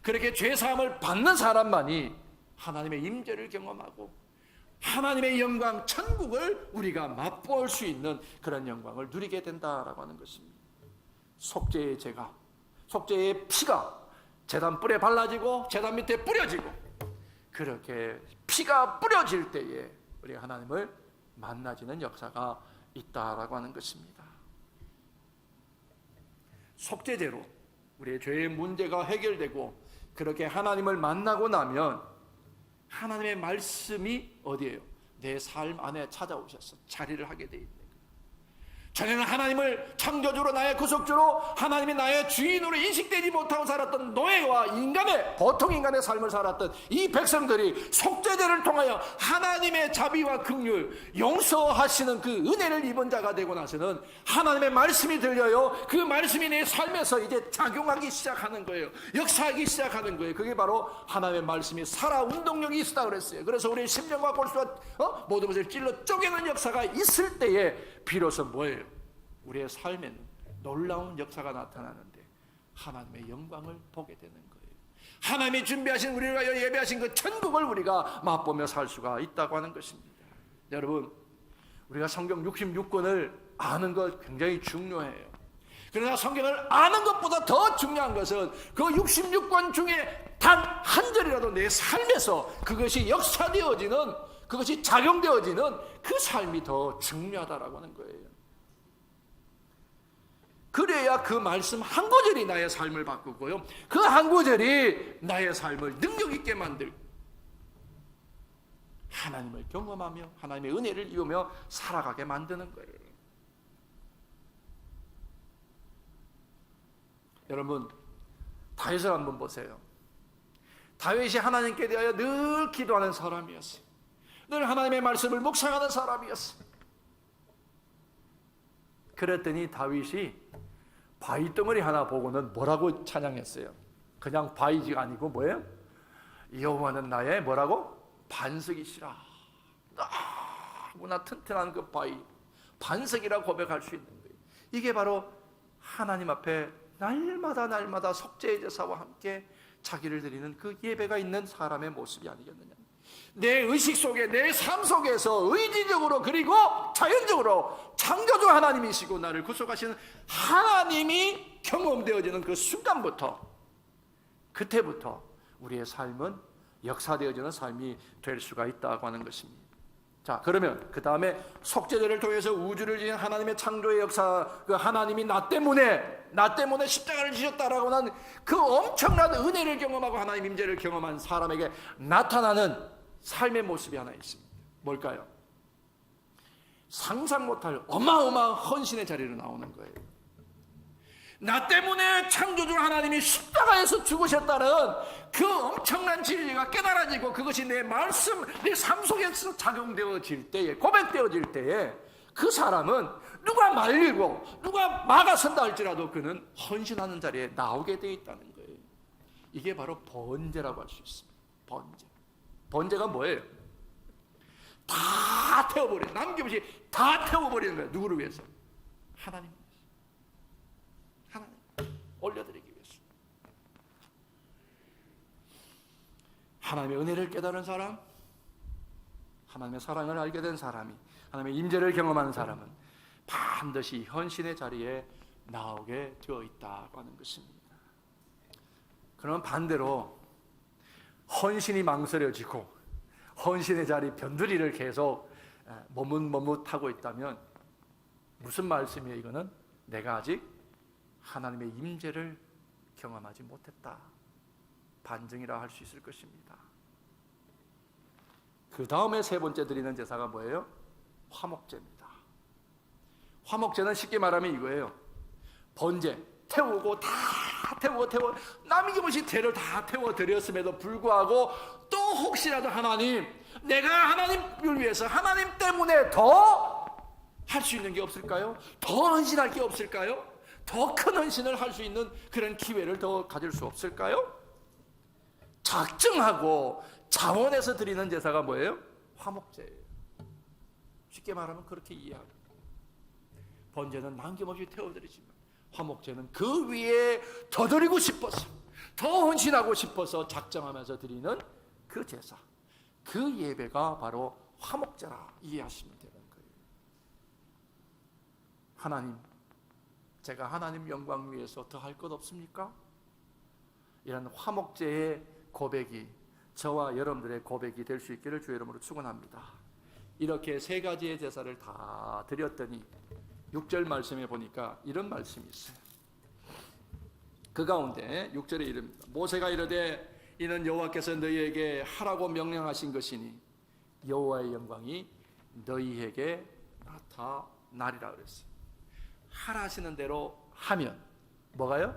그렇게 죄사함을 받는 사람만이 하나님의 임재를 경험하고 하나님의 영광, 천국을 우리가 맛볼 수 있는 그런 영광을 누리게 된다라고 하는 것입니다. 속죄의 제가, 속죄의 피가 제단 뿔에 발라지고 제단 밑에 뿌려지고 그렇게 피가 뿌려질 때에 우리가 하나님을 만나지는 역사가 있다라고 하는 것입니다. 속죄제로 우리의 죄의 문제가 해결되고 그렇게 하나님을 만나고 나면 하나님의 말씀이 어디예요? 내 삶 안에 찾아오셔서 자리를 하게 돼 있는 거예요. 전에는 하나님을 창조주로 나의 구속주로 하나님이 나의 주인으로 인식되지 못하고 살았던 노예와 인간의 보통 인간의 삶을 살았던 이 백성들이 속죄제를 통하여 하나님의 자비와 긍휼 용서하시는 그 은혜를 입은 자가 되고 나서는 하나님의 말씀이 들려요. 그 말씀이 내 삶에서 이제 작용하기 시작하는 거예요. 역사하기 시작하는 거예요. 그게 바로 하나님의 말씀이 살아 운동력이 있다 그랬어요. 그래서 우리의 심령과 골수와 모든 것을 찔러 쪼개는 역사가 있을 때에 비로소 뭐예요? 우리의 삶에는 놀라운 역사가 나타나는데 하나님의 영광을 보게 되는 거예요. 하나님이 준비하신 우리가 예배하신 그 천국을 우리가 맛보며 살 수가 있다고 하는 것입니다. 여러분, 우리가 성경 66권을 아는 것 굉장히 중요해요. 그러나 성경을 아는 것보다 더 중요한 것은 그 66권 중에 단 한 절이라도 내 삶에서 그것이 역사되어지는, 그것이 작용되어지는 그 삶이 더 중요하다라고 하는 거예요. 그래야 그 말씀 한 구절이 나의 삶을 바꾸고요, 그 한 구절이 나의 삶을 능력 있게 만들고 하나님을 경험하며 하나님의 은혜를 입으며 살아가게 만드는 거예요. 여러분, 다윗을 한번 보세요. 다윗이 하나님께 대하여 늘 기도하는 사람이었어요. 늘 하나님의 말씀을 묵상하는 사람이었어요. 그랬더니 다윗이 바위 덩어리 하나 보고는 뭐라고 찬양했어요? 그냥 바위지가 아니고 뭐예요? 여호와는 나의 뭐라고? 반석이시라. 너무나 튼튼한 그 바위, 반석이라 고백할 수 있는 거예요. 이게 바로 하나님 앞에 날마다 속죄의 제사와 함께 자기를 드리는 그 예배가 있는 사람의 모습이 아니겠느냐. 내 의식 속에, 내 삶 속에서 의지적으로 그리고 자연적으로 창조주 하나님이시고 나를 구속하시는 하나님이 경험되어지는 그 순간부터, 그때부터 우리의 삶은 역사되어지는 삶이 될 수가 있다고 하는 것입니다. 자, 그러면 그 다음에 속죄제를 통해서 우주를 지은 하나님의 창조의 역사, 그 하나님이 나 때문에 십자가를 지셨다라고 하는 그 엄청난 은혜를 경험하고 하나님 임재를 경험한 사람에게 나타나는 삶의 모습이 하나 있습니다. 뭘까요? 상상 못할 어마어마한 헌신의 자리로 나오는 거예요. 나 때문에 창조주 하나님이 십자가에서 죽으셨다는 그 엄청난 진리가 깨달아지고 그것이 내 말씀, 내 삶 속에서 작용되어질 때에, 고백되어질 때에 그 사람은 누가 말리고 누가 막아선다 할지라도 그는 헌신하는 자리에 나오게 되어 있다는 거예요. 이게 바로 번제라고 할 수 있습니다. 번제. 번제가 뭐예요? 다 태워버리는, 남김없이 다 태워버리는 거예요. 누구를 위해서? 하나님 위해서. 하나님 올려드리기 위해서. 하나님의 은혜를 깨달은 사람, 하나님의 사랑을 알게 된 사람이, 하나님의 임재를 경험하는 사람은 반드시 헌신의 자리에 나오게 되어 있다고 하는 것입니다. 그러면 반대로 헌신이 망설여지고 헌신의 자리 변두리를 계속 머뭇머뭇하고 있다면 무슨 말씀이에요? 이거는 내가 아직 하나님의 임재를 경험하지 못했다, 반증이라 할 수 있을 것입니다. 그 다음에 세 번째 드리는 제사가 뭐예요? 화목제입니다. 화목제는 쉽게 말하면 이거예요. 번제, 태우고 다 태우고 남김없이 죄를 다 태워드렸음에도 불구하고 또 혹시라도 하나님, 내가 하나님을 위해서 하나님 때문에 더 할 수 있는 게 없을까요? 더 헌신할 게 없을까요? 더 큰 헌신을 할 수 있는 그런 기회를 더 가질 수 없을까요? 작정하고 자원해서 드리는 제사가 뭐예요? 화목제예요. 쉽게 말하면 그렇게 이해합니다. 번제는 남김없이 태워드리지만 화목제는 그 위에 더 드리고 싶어서, 더 헌신하고 싶어서 작정하면서 드리는 그 제사, 그 예배가 바로 화목제라 이해하시면 되는 거예요. 하나님, 제가 하나님 영광 위해서 더 할 것 없습니까? 이런 화목제의 고백이 저와 여러분들의 고백이 될 수 있기를 주의 이름으로 축원합니다. 이렇게 세 가지의 제사를 다 드렸더니 6절 말씀에 보니까 이런 말씀이 있어요. 그 가운데 6절에 이릅니다. 모세가 이르되 이는 여호와께서 너희에게 하라고 명령하신 것이니 여호와의 영광이 너희에게 나타나리라 그랬어요. 하라 하시는 대로 하면 뭐가요?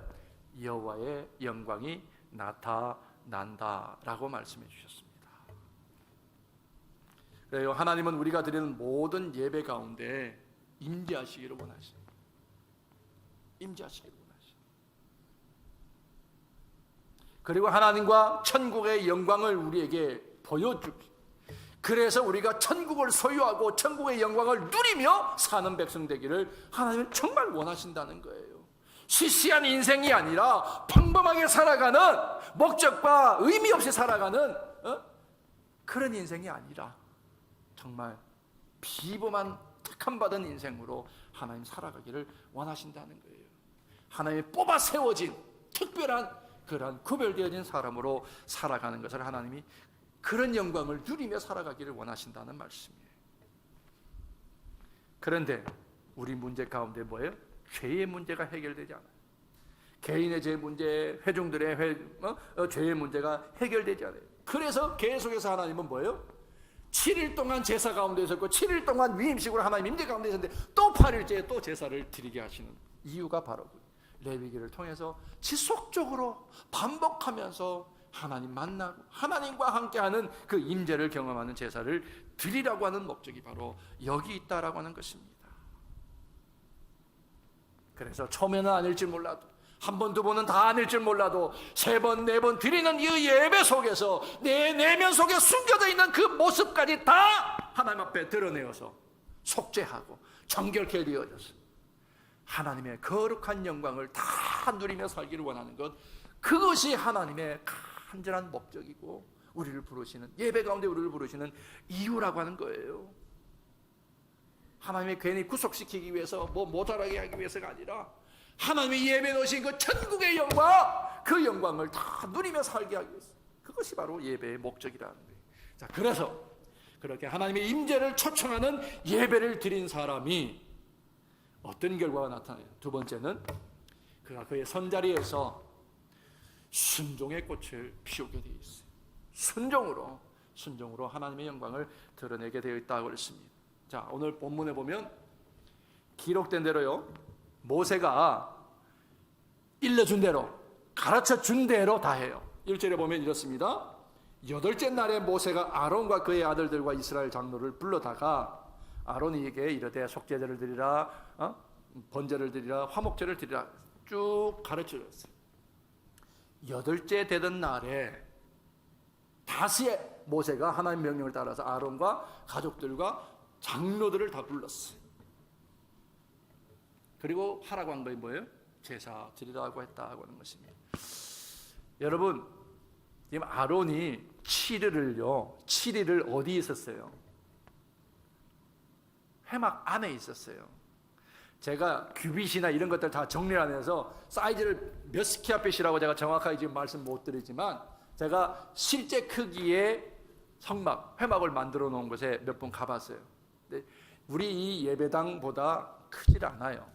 여호와의 영광이 나타난다라고 말씀해 주셨습니다. 그래요. 하나님은 우리가 드리는 모든 예배 가운데 임재하시기를 원하십니다. 임재하시기를 원하십니다. 그리고 하나님과 천국의 영광을 우리에게 보여주기. 그래서 우리가 천국을 소유하고 천국의 영광을 누리며 사는 백성 되기를 하나님은 정말 원하신다는 거예요. 시시한 인생이 아니라 평범하게 살아가는, 목적과 의미 없이 살아가는 그런 인생이 아니라 정말 비범한 택함받은 인생으로 하나님 살아가기를 원하신다는 거예요. 하나님이 뽑아 세워진 특별한 그러한 구별되어진 사람으로 살아가는 것을 하나님이 그런 영광을 누리며 살아가기를 원하신다는 말씀이에요. 그런데 우리 문제 가운데 뭐예요? 죄의 문제가 해결되지 않아요. 개인의 죄 문제, 회중들의 죄의 문제가 해결되지 않아요. 그래서 계속해서 하나님은 뭐예요? 7일 동안 제사 가운데 있었고 7일 동안 위임식으로 하나님 임재 가운데 있었는데 또 8일째에 또 제사를 드리게 하시는 이유가 바로 레위기를 통해서 지속적으로 반복하면서 하나님 만나고 하나님과 함께하는 그 임재를 경험하는 제사를 드리라고 하는 목적이 바로 여기 있다라고 하는 것입니다. 그래서 처음에는 아닐지 몰라도 한 번, 두 번은 다 아닐지 몰라도 세 번, 네 번 드리는 이 예배 속에서 내 내면 속에 숨겨져 있는 그 모습까지 다 하나님 앞에 드러내어서 속죄하고 정결케 되어져서 하나님의 거룩한 영광을 다 누리며 살기를 원하는 것, 그것이 하나님의 간절한 목적이고 우리를 부르시는, 예배 가운데 우리를 부르시는 이유라고 하는 거예요. 하나님이 괜히 구속시키기 위해서 모자라게 하기 위해서가 아니라 하나님이 예배 놓으신 그 천국의 영광, 그 영광을 다 누리며 살게 하기 위해서, 그것이 바로 예배의 목적이라는 거예요. 자, 그래서 그렇게 하나님의 임재를 초청하는 예배를 드린 사람이 어떤 결과가 나타나요? 두 번째는 그가 그의 선자리에서 순종의 꽃을 피우게 되어 있어요. 순종으로 하나님의 영광을 드러내게 되어 있다고 했습니다. 자, 오늘 본문에 보면 기록된 대로요, 모세가 일러준 대로, 가르쳐 준 대로 다 해요. 1절에 보면 이렇습니다. 8째 날에 모세가 아론과 그의 아들들과 이스라엘 장로를 불러다가 아론에게 이르되 속죄제를 드리라, 번제를 드리라, 화목제를 드리라 쭉 가르쳐 줬어요. 8째 되던 날에 다시 모세가 하나님 명령을 따라서 아론과 가족들과 장로들을 다 불렀어요. 그리고 하라고 한 것이 뭐예요? 제사 드리라고 했다고 하는 것입니다. 여러분, 지금 아론이 7일을 어디에 있었어요? 회막 안에 있었어요. 제가 규빗이나 이런 것들 다 정리를 안 해서 사이즈를 몇 스퀘어핏이라고 제가 정확하게 지금 말씀 못 드리지만, 제가 실제 크기의 성막, 회막을 만들어 놓은 곳에 몇 번 가봤어요. 근데 우리 이 예배당보다 크질 않아요.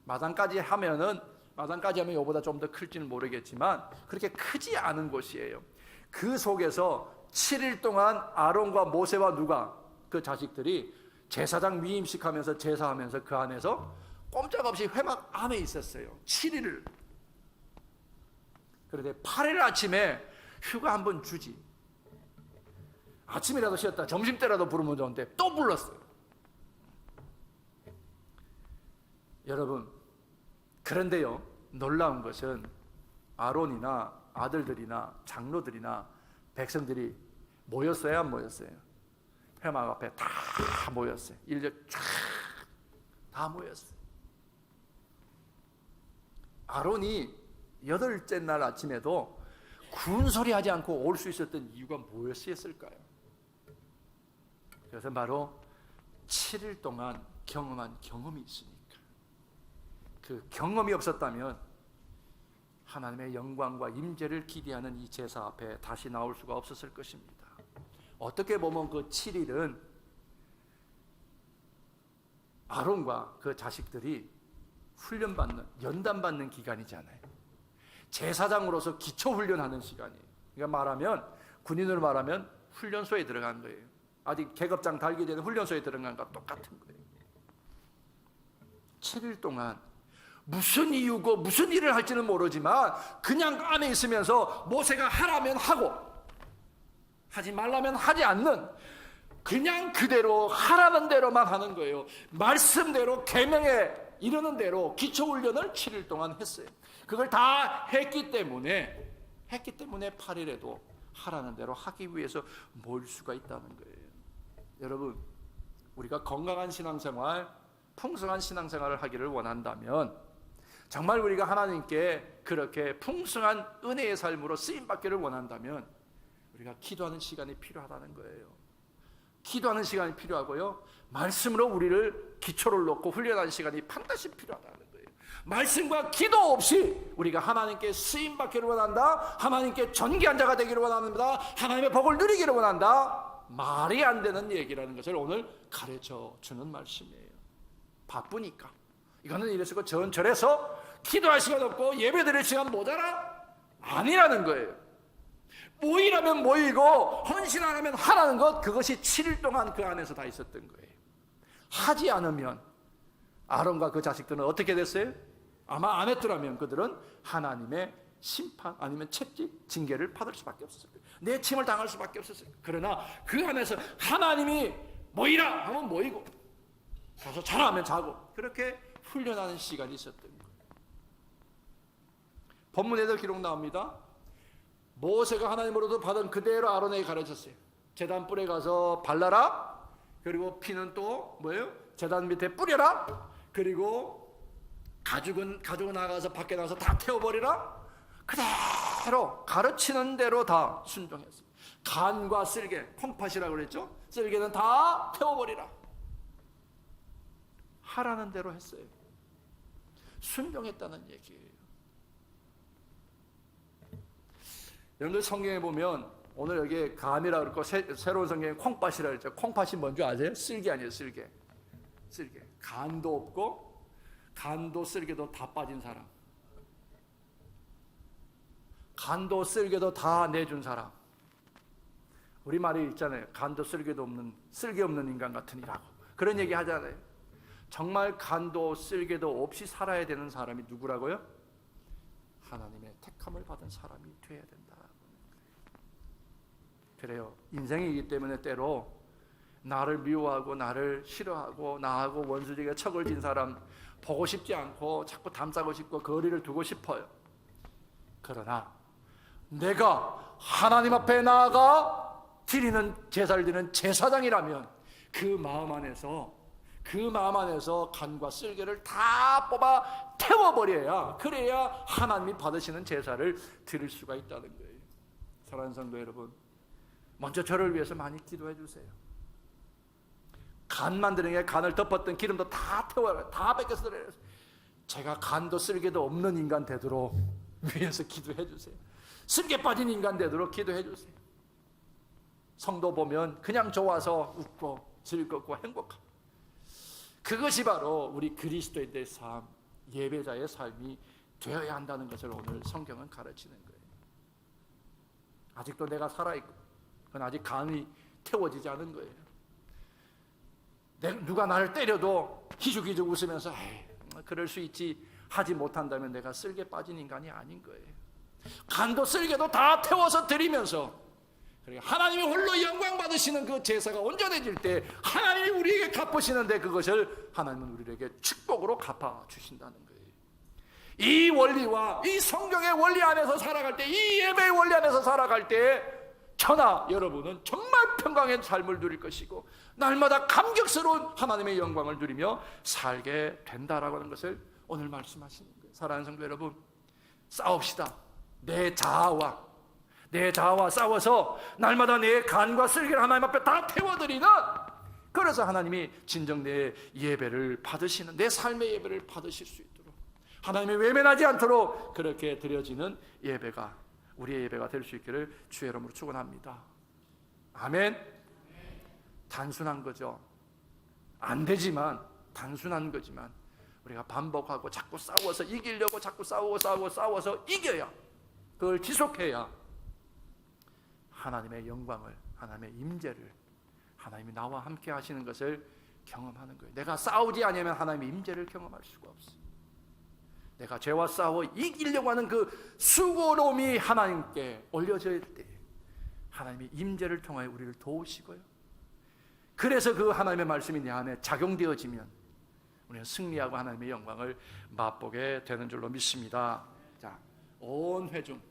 마당까지 하면 이보다 좀 더 클지는 모르겠지만 그렇게 크지 않은 곳이에요. 그 속에서 7일 동안 아론과 모세와 누가, 그 자식들이 제사장 위임식 하면서 제사하면서 그 안에서 꼼짝없이 회막 안에 있었어요. 7일을. 그런데 8일 아침에 휴가 한번 주지. 아침이라도 쉬었다, 점심때라도 부르면 좋은데 또 불렀어요. 여러분, 그런데요, 놀라운 것은 아론이나 아들들이나 장로들이나 백성들이 모였어요, 안 모였어요? 회막 앞에 다 모였어요. 일절 다 모였어요. 아론이 8째 날 아침에도 군소리 하지 않고 올 수 있었던 이유가 무엇이었을까요? 그것은 바로 7일 동안 경험한 경험이 있으니까. 그 경험이 없었다면 하나님의 영광과 임재를 기대하는 이 제사 앞에 다시 나올 수가 없었을 것입니다. 어떻게 보면 그 7일은 아론과 그 자식들이 훈련받는, 연단받는 기간이잖아요. 제사장으로서 기초훈련하는 시간이에요. 그러니까 말하면, 군인으로 말하면 훈련소에 들어간 거예요. 아직 계급장 달기 전에 훈련소에 들어간 것과 똑같은 거예요. 7일 동안 무슨 이유고 무슨 일을 할지는 모르지만 그냥 안에 있으면서 모세가 하라면 하고 하지 말라면 하지 않는, 그냥 그대로 하라는 대로만 하는 거예요. 말씀대로 계명에 이르는 대로 기초훈련을 7일 동안 했어요. 그걸 다 했기 때문에 8일에도 하라는 대로 하기 위해서 모일 수가 있다는 거예요. 여러분, 우리가 건강한 신앙생활, 풍성한 신앙생활을 하기를 원한다면 정말 우리가 하나님께 그렇게 풍성한 은혜의 삶으로 쓰임받기를 원한다면 우리가 기도하는 시간이 필요하다는 거예요. 기도하는 시간이 필요하고요, 말씀으로 우리를 기초를 놓고 훈련하는 시간이 반드시 필요하다는 거예요. 말씀과 기도 없이 우리가 하나님께 쓰임받기를 원한다, 하나님께 존귀한 자가 되기를 원합니다, 하나님의 복을 누리기를 원한다, 말이 안 되는 얘기라는 것을 오늘 가르쳐 주는 말씀이에요. 바쁘니까. 이거는 이래서 전철에서 기도할 시간 없고 예배 드릴 시간 모자라? 아니라는 거예요. 모이라면 모이고 헌신 안 하면 하라는 것, 그것이 7일 동안 그 안에서 다 있었던 거예요. 하지 않으면 아론과 그 자식들은 어떻게 됐어요? 아마 안 했더라면 그들은 하나님의 심판 아니면 채찍, 징계를 받을 수밖에 없었어요. 내침을 당할 수밖에 없었어요. 그러나 그 안에서 하나님이 모이라 하면 모이고 가서 자라면 자고, 그렇게 훈련하는 시간이 있었던 거예요. 본문에도 기록 나옵니다. 모세가 하나님으로부터 받은 그대로 아론에게 가르쳤어요. 제단 뿔에 가서 발라라. 그리고 피는 또 뭐예요? 제단 밑에 뿌려라. 그리고 가죽은 나가서 밖에 나가서 다 태워버리라. 그대로 가르치는 대로 다 순종했어요. 간과 쓸개, 콩팥이라고 그랬죠? 쓸개는 다 태워버리라. 하라는 대로 했어요. 순종했다는 얘기예요. 여러분들 성경에 보면 오늘 여기 감이라고 그러고 새로운 성경에 콩팥이라고 그랬죠. 콩팥이 뭔지 아세요? 쓸개 아니에요. 쓸개. 간도 없고 간도 쓸개도 다 빠진 사람, 간도 쓸개도 다 내준 사람. 우리 말이 있잖아요. 간도 쓸개도 없는, 쓸개 없는 인간 같으니라고 그런 얘기 하잖아요. 정말 간도 쓸개도 없이 살아야 되는 사람이 누구라고요? 하나님의 택함을 받은 사람이 되어야 된다. 그래요. 인생이기 때문에 때로 나를 미워하고 나를 싫어하고 나하고 원수지게 척을 진 사람 보고 싶지 않고 자꾸 담싸고 싶고 거리를 두고 싶어요. 그러나 내가 하나님 앞에 나아가 드리는 제사를 드리는 제사장이라면 그 마음 안에서 간과 쓸개를 다 뽑아 태워버려야, 그래야 하나님이 받으시는 제사를 드릴 수가 있다는 거예요. 사랑하는 성도 여러분, 먼저 저를 위해서 많이 기도해 주세요. 간 만드는 게 간을 덮었던 기름도 다 태워요. 다 뺏겨서 드려요. 제가 간도 쓸개도 없는 인간 되도록 위해서 기도해 주세요. 쓸개 빠진 인간 되도록 기도해 주세요. 성도 보면 그냥 좋아서 웃고 즐겁고 행복하고, 그것이 바로 우리 그리스도인의 삶, 예배자의 삶이 되어야 한다는 것을 오늘 성경은 가르치는 거예요. 아직도 내가 살아있고 그건 아직 간이 태워지지 않은 거예요. 누가 나를 때려도 희죽희죽 웃으면서 그럴 수 있지 하지 못한다면 내가 쓸개 빠진 인간이 아닌 거예요. 간도 쓸개도 다 태워서 드리면서 하나님이 홀로 영광 받으시는 그 제사가 온전해질 때 하나님이 우리에게 갚으시는데 그것을 하나님은 우리에게 축복으로 갚아주신다는 거예요. 이 원리와 이 성경의 원리 안에서 살아갈 때, 이 예배의 원리 안에서 살아갈 때 저나 여러분은 정말 평강의 삶을 누릴 것이고 날마다 감격스러운 하나님의 영광을 누리며 살게 된다라고 하는 것을 오늘 말씀하시는 거예요. 사랑하는 성도 여러분, 싸웁시다. 내 자아와 싸워서 날마다 내 간과 쓸개를 하나님 앞에 다 태워드리는, 그래서 하나님이 진정 내 예배를 받으시는, 내 삶의 예배를 받으실 수 있도록 하나님이 외면하지 않도록 그렇게 드려지는 예배가 우리의 예배가 될 수 있기를 주의 이름으로 축원합니다. 아멘. 단순한 거죠. 안 되지만 단순한 거지만 우리가 반복하고 자꾸 싸워서 이기려고 자꾸 싸워서 이겨야, 그걸 지속해야 하나님의 영광을, 하나님의 임재를, 하나님이 나와 함께 하시는 것을 경험하는 거예요. 내가 싸우지 않으면 하나님의 임재를 경험할 수가 없어요. 내가 죄와 싸워 이기려고 하는 그 수고로움이 하나님께 올려질 때 하나님이 임재를 통하여 우리를 도우시고요. 그래서 그 하나님의 말씀이 내 안에 작용되어지면 우리는 승리하고 하나님의 영광을 맛보게 되는 줄로 믿습니다. 자, 온 회중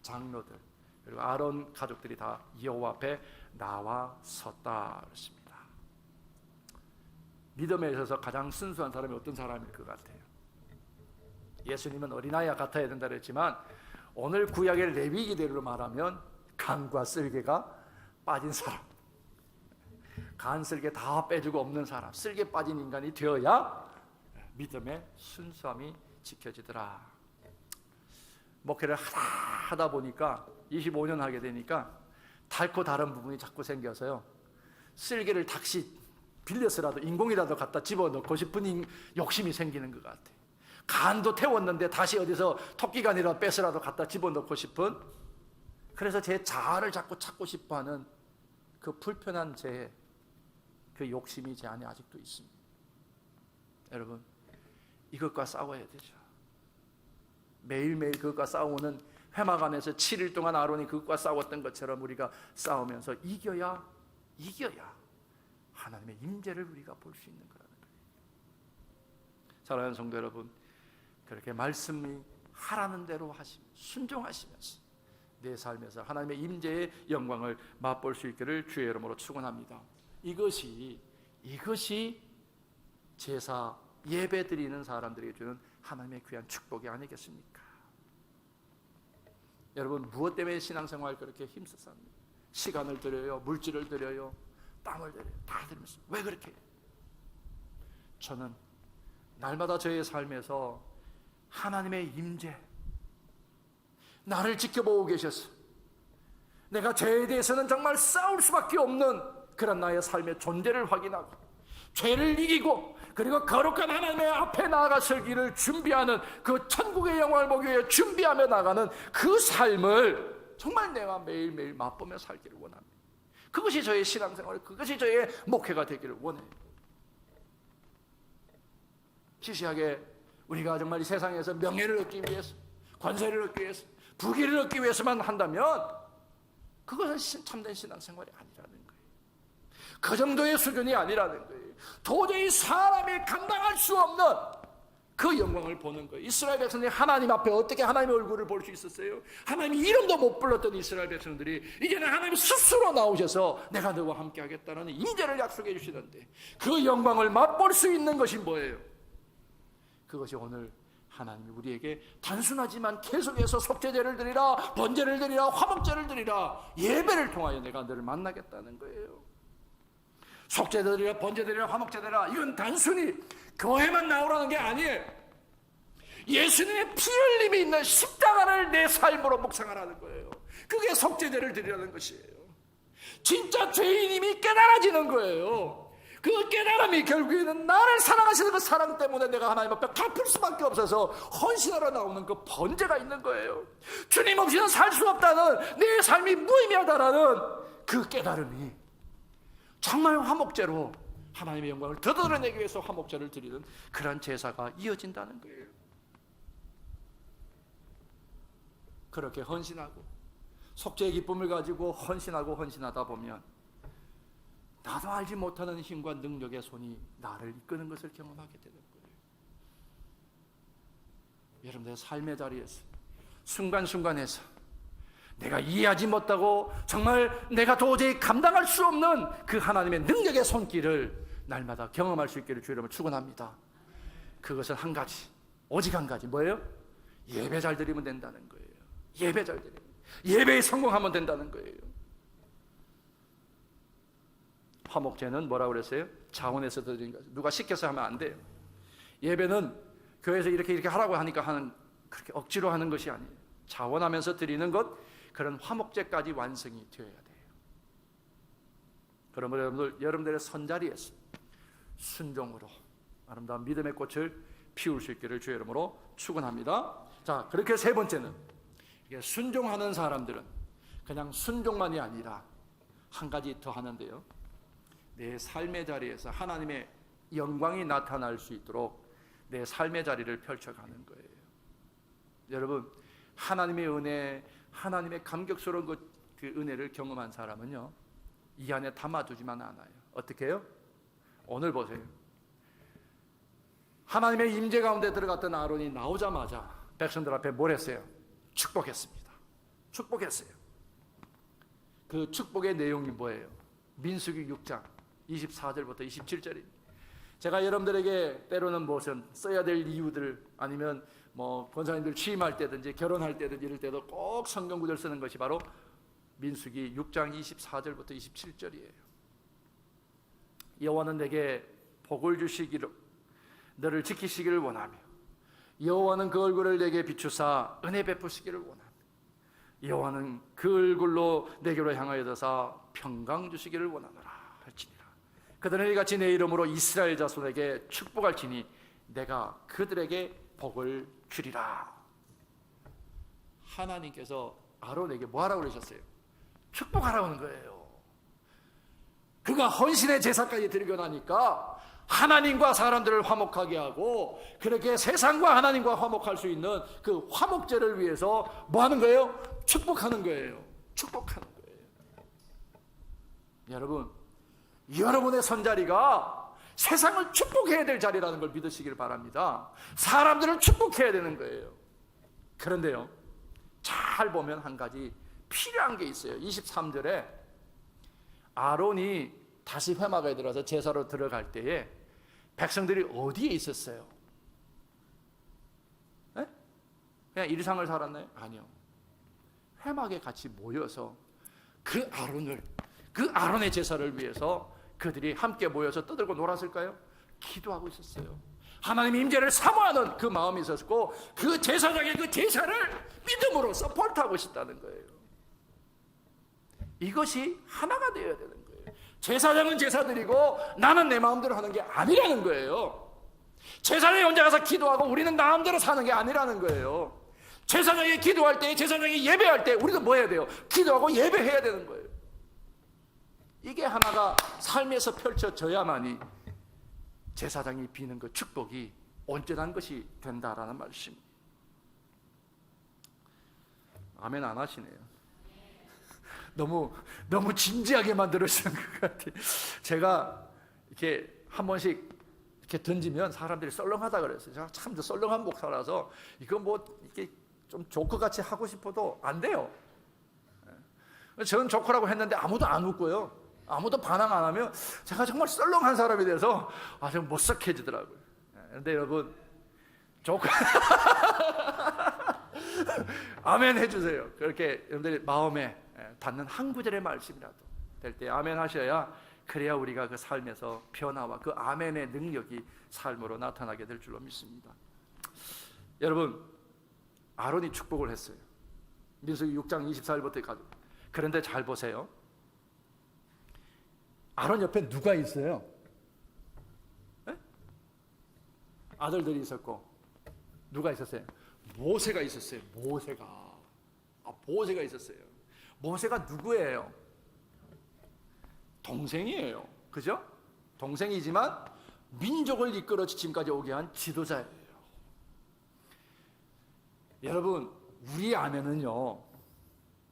장로들 그리고 아론 가족들이 다 여호와 앞에 나와 섰다 그렇습니다. 믿음에 있어서 가장 순수한 사람이 어떤 사람일 것 같아요? 예수님은 어린아이와 같아야 된다 그랬지만 오늘 구약의 레위기대로 말하면 간과 쓸개가 빠진 사람, 간 쓸개 다 빼주고 없는 사람, 쓸개 빠진 인간이 되어야 믿음의 순수함이 지켜지더라. 목회를 하다 보니까 25년 하게 되니까 닳고 다른 부분이 자꾸 생겨서요, 쓸개를 다시 빌려서라도 인공이라도 갖다 집어넣고 싶은 욕심이 생기는 것 같아요. 간도 태웠는데 다시 어디서 토끼간이라도 빼서라도 갖다 집어넣고 싶은, 그래서 제 자아를 자꾸 찾고 싶어하는 그 불편한 그 욕심이 제 안에 아직도 있습니다. 여러분, 이것과 싸워야 되죠. 매일매일 그것과 싸우는, 회막안에서 7일 동안 아론이 그것과 싸웠던 것처럼 우리가 싸우면서 이겨야 하나님의 임재를 우리가 볼 수 있는 거라는 거예요. 사랑하는 성도 여러분, 그렇게 말씀이 하라는 대로 순종하시면서 내 삶에서 하나님의 임재의 영광을 맛볼 수 있기를 주의 이름으로 축원합니다. 이것이 제사 예배 드리는 사람들에게 주는 하나님의 귀한 축복이 아니겠습니까? 여러분, 무엇 때문에 신앙생활 그렇게 힘쓰습니까? 시간을 들여요, 물질을 들여요, 땀을 들여요, 다 들면서 왜 그렇게 해요? 저는 날마다 저의 삶에서 하나님의 임재, 나를 지켜보고 계셔서 내가 죄에 대해서는 정말 싸울 수밖에 없는 그런 나의 삶의 존재를 확인하고 죄를 이기고 그리고 거룩한 하나님의 앞에 나아갔을 길을 준비하는 그 천국의 영광을 보기 위해 준비하며 나가는 그 삶을 정말 내가 매일매일 맛보며 살기를 원합니다. 그것이 저의 신앙생활, 그것이 저의 목회가 되기를 원해요. 시시하게 우리가 정말 이 세상에서 명예를 얻기 위해서, 관세를 얻기 위해서, 부귀를 얻기 위해서만 한다면 그것은 참된 신앙생활이 아니라는 거예요. 그 정도의 수준이 아니라는 거예요. 도저히 사람이 감당할 수 없는 그 영광을 보는 거예요. 이스라엘 백성들이 하나님 앞에 어떻게 하나님의 얼굴을 볼 수 있었어요? 하나님 이름도 못 불렀던 이스라엘 백성들이 이제는 하나님 스스로 나오셔서 내가 너와 함께 하겠다는 임재를 약속해 주시는데 그 영광을 맛볼 수 있는 것이 뭐예요? 그것이 오늘 하나님이 우리에게 단순하지만 계속해서 속죄제를 드리라, 번제를 드리라, 화목제를 드리라, 예배를 통하여 내가 너를 만나겠다는 거예요. 속죄 드리라, 번제 드리라, 화목제 드리라, 이건 단순히 교회만 나오라는 게 아니에요. 예수님의 피 흘림이 있는 십자가를 내 삶으로 묵상하라는 거예요. 그게 속죄제를 드리라는 것이에요. 진짜 죄인임이 깨달아지는 거예요. 그 깨달음이 결국에는 나를 사랑하시는 그 사랑 때문에 내가 하나님 앞에 갚을 수밖에 없어서 헌신하러 나오는 그 번제가 있는 거예요. 주님 없이는 살 수 없다는, 내 삶이 무의미하다라는 그 깨달음이 정말 화목제로 하나님의 영광을 더 드러내기 위해서 화목제를 드리는 그런 제사가 이어진다는 거예요. 그렇게 헌신하고 속죄의 기쁨을 가지고 헌신하다 보면 나도 알지 못하는 힘과 능력의 손이 나를 이끄는 것을 경험하게 되는 거예요. 여러분들의 삶의 자리에서 순간순간에서 내가 이해하지 못하고 정말 내가 도저히 감당할 수 없는 그 하나님의 능력의 손길을 날마다 경험할 수 있기를 주의 이름으로 축원합니다. 그것은 한 가지, 오직 한 가지, 뭐예요? 예배 잘 드리면 된다는 거예요. 예배 잘 드리면, 예배에 성공하면 된다는 거예요. 화목제는 뭐라고 그랬어요? 자원에서 드리는 거죠. 누가 시켜서 하면 안 돼요. 예배는 교회에서 이렇게 하라고 하니까 그렇게 억지로 하는 것이 아니에요. 자원하면서 드리는 것, 그런 화목제까지 완성이 되어야 돼요. 그러면 여러분들의 선자리에서 순종으로 아름다운 믿음의 꽃을 피울 수 있기를 주의 이름으로 축원합니다. 자, 그렇게 세 번째는, 순종하는 사람들은 그냥 순종만이 아니라 한 가지 더 하는데요, 내 삶의 자리에서 하나님의 영광이 나타날 수 있도록 내 삶의 자리를 펼쳐가는 거예요. 여러분, 하나님의 은혜, 하나님의 감격스러운 그 은혜를 경험한 사람은요, 이 안에 담아두지만 않아요. 어떻게 해요? 오늘 보세요. 하나님의 임재 가운데 들어갔던 아론이 나오자마자 백성들 앞에 뭘 했어요? 축복했습니다. 축복했어요. 그 축복의 내용이 뭐예요? 민수기 6장 24절부터 27절입니다. 제가 여러분들에게 때로는 무슨 써야 될 이유들, 아니면 뭐 권사님들 취임할 때든지 결혼할 때든지 이럴 때도 꼭 성경 구절 쓰는 것이 바로 민수기 6장 24절부터 27절이에요. 여호와는 내게 복을 주시기로 너를 지키시기를 원하며, 여호와는 그 얼굴을 내게 비추사 은혜 베푸시기를 원하며, 여호와는 그 얼굴로 내게로 향하여서 평강 주시기를 원하노라 할지니라. 그들은 이같이 내 이름으로 이스라엘 자손에게 축복할지니 내가 그들에게 복을 주리라. 하나님께서 아론에게 뭐 하라고 그러셨어요? 축복하라고 하는 거예요. 그가 헌신의 제사까지 드리고 나니까 하나님과 사람들을 화목하게 하고, 그렇게 세상과 하나님과 화목할 수 있는 그 화목제를 위해서 뭐 하는 거예요? 축복하는 거예요. 축복하는 거예요. 여러분, 여러분의 선자리가 세상을 축복해야 될 자리라는 걸 믿으시길 바랍니다. 사람들을 축복해야 되는 거예요. 그런데요, 잘 보면 한 가지 필요한 게 있어요. 23절에 아론이 다시 회막에 들어서 제사로 들어갈 때에 백성들이 어디에 있었어요? 네? 그냥 일상을 살았나요? 아니요. 회막에 같이 모여서 그 아론의 제사를 위해서 그들이 함께 모여서 떠들고 놀았을까요? 기도하고 있었어요. 하나님 임재를 사모하는 그 마음이 있었고, 그 제사장의 그 제사를 믿음으로 서포트하고 싶다는 거예요. 이것이 하나가 되어야 되는 거예요. 제사장은 제사 드리고 나는 내 마음대로 하는 게 아니라는 거예요. 제사장이 혼자 가서 기도하고 우리는 마음대로 사는 게 아니라는 거예요. 제사장이 기도할 때, 제사장이 예배할 때 우리도 뭐 해야 돼요? 기도하고 예배해야 되는 거예요. 이게 하나가 삶에서 펼쳐져야만이 제사장이 비는 그 축복이 온전한 것이 된다라는 말씀입니다. 아멘 안 하시네요. 너무 진지하게만 들으시는 것 같아요. 제가 이렇게 한 번씩 이렇게 던지면 사람들이 썰렁하다 그랬어요. 제가 참 썰렁한 목사라서 이거 뭐 이렇게 좀 조커같이 하고 싶어도 안 돼요. 저는 조커라고 했는데 아무도 안 웃고요, 아무도 반항 안 하면 제가 정말 썰렁한 사람이 돼서 좀 못석해지더라고요. 그런데 여러분, 조커 아멘 해주세요. 그렇게 여러분들이 마음에 닿는 한 구절의 말씀이라도 될 때 아멘 하셔야, 그래야 우리가 그 삶에서 변화와 그 아멘의 능력이 삶으로 나타나게 될 줄로 믿습니다. 여러분, 아론이 축복을 했어요. 민수기 6장 24절부터 가지고. 그런데 잘 보세요. 아론 옆에 누가 있어요? 네? 아들들이 있었고 누가 있었어요? 모세가 있었어요. 모세가 있었어요. 모세가 누구예요? 동생이에요. 그죠? 동생이지만 민족을 이끌어 지금까지 오게 한 지도자예요. 여러분, 우리 아내는요,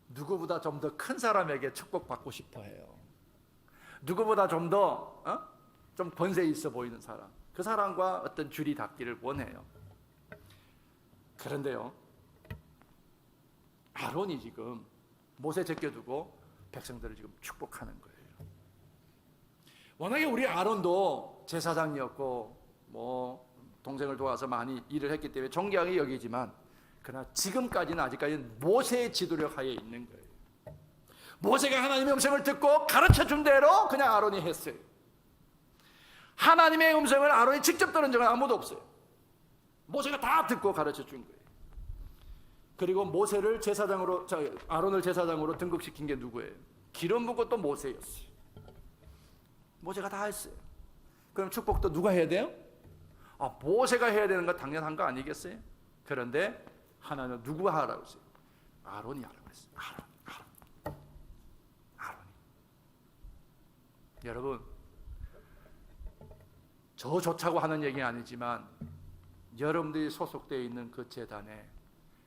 누구보다 좀 더 큰 사람에게 축복받고 싶어 해요. 누구보다 좀 더 좀 권세 있어 보이는 사람, 그 사람과 어떤 줄이 닿기를 원해요. 그런데요, 아론이 지금 모세 제껴두고 백성들을 지금 축복하는 거예요. 워낙에 우리 아론도 제사장이었고 뭐 동생을 도와서 많이 일을 했기 때문에 존경하게 여기지만, 그러나 지금까지는 아직까지는 모세의 지도력 하에 있는 거예요. 모세가 하나님의 음성을 듣고 가르쳐준 대로 그냥 아론이 했어요. 하나님의 음성을 아론이 직접 들은 적은 아무도 없어요. 모세가 다 듣고 가르쳐 준 거예요. 그리고 모세를 제사장으로, 아론을 제사장으로 등극시킨 게 누구예요? 기름 붓은 것도 모세였어요. 모세가 다 했어요. 그럼 축복도 누가 해야 돼요? 모세가 해야 되는 거 당연한 거 아니겠어요? 그런데 하나님은 누구가 하라고 했어요? 아론이 하라고 했어요. 아론이. 여러분, 저 좋다고 하는 얘기는 아니지만 여러분들이 소속되어 있는 그 제단에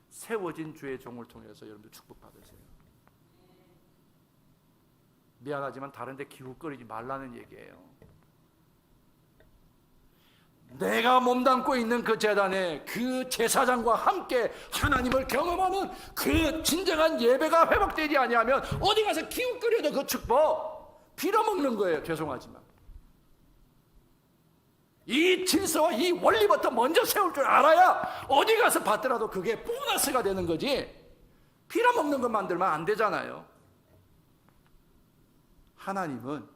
세워진 주의 종을 통해서 여러분들 축복받으세요. 미안하지만 다른 데 기웃거리지 말라는 얘기예요. 내가 몸담고 있는 그 제단에 그 제사장과 함께 하나님을 경험하는 그 진정한 예배가 회복되지 아니하면 어디 가서 기웃거려도 그 축복 빌어먹는 거예요. 죄송하지만 이 질서와 이 원리부터 먼저 세울 줄 알아야 어디 가서 받더라도 그게 보너스가 되는 거지 빌어먹는 것 만들면 안 되잖아요. 하나님은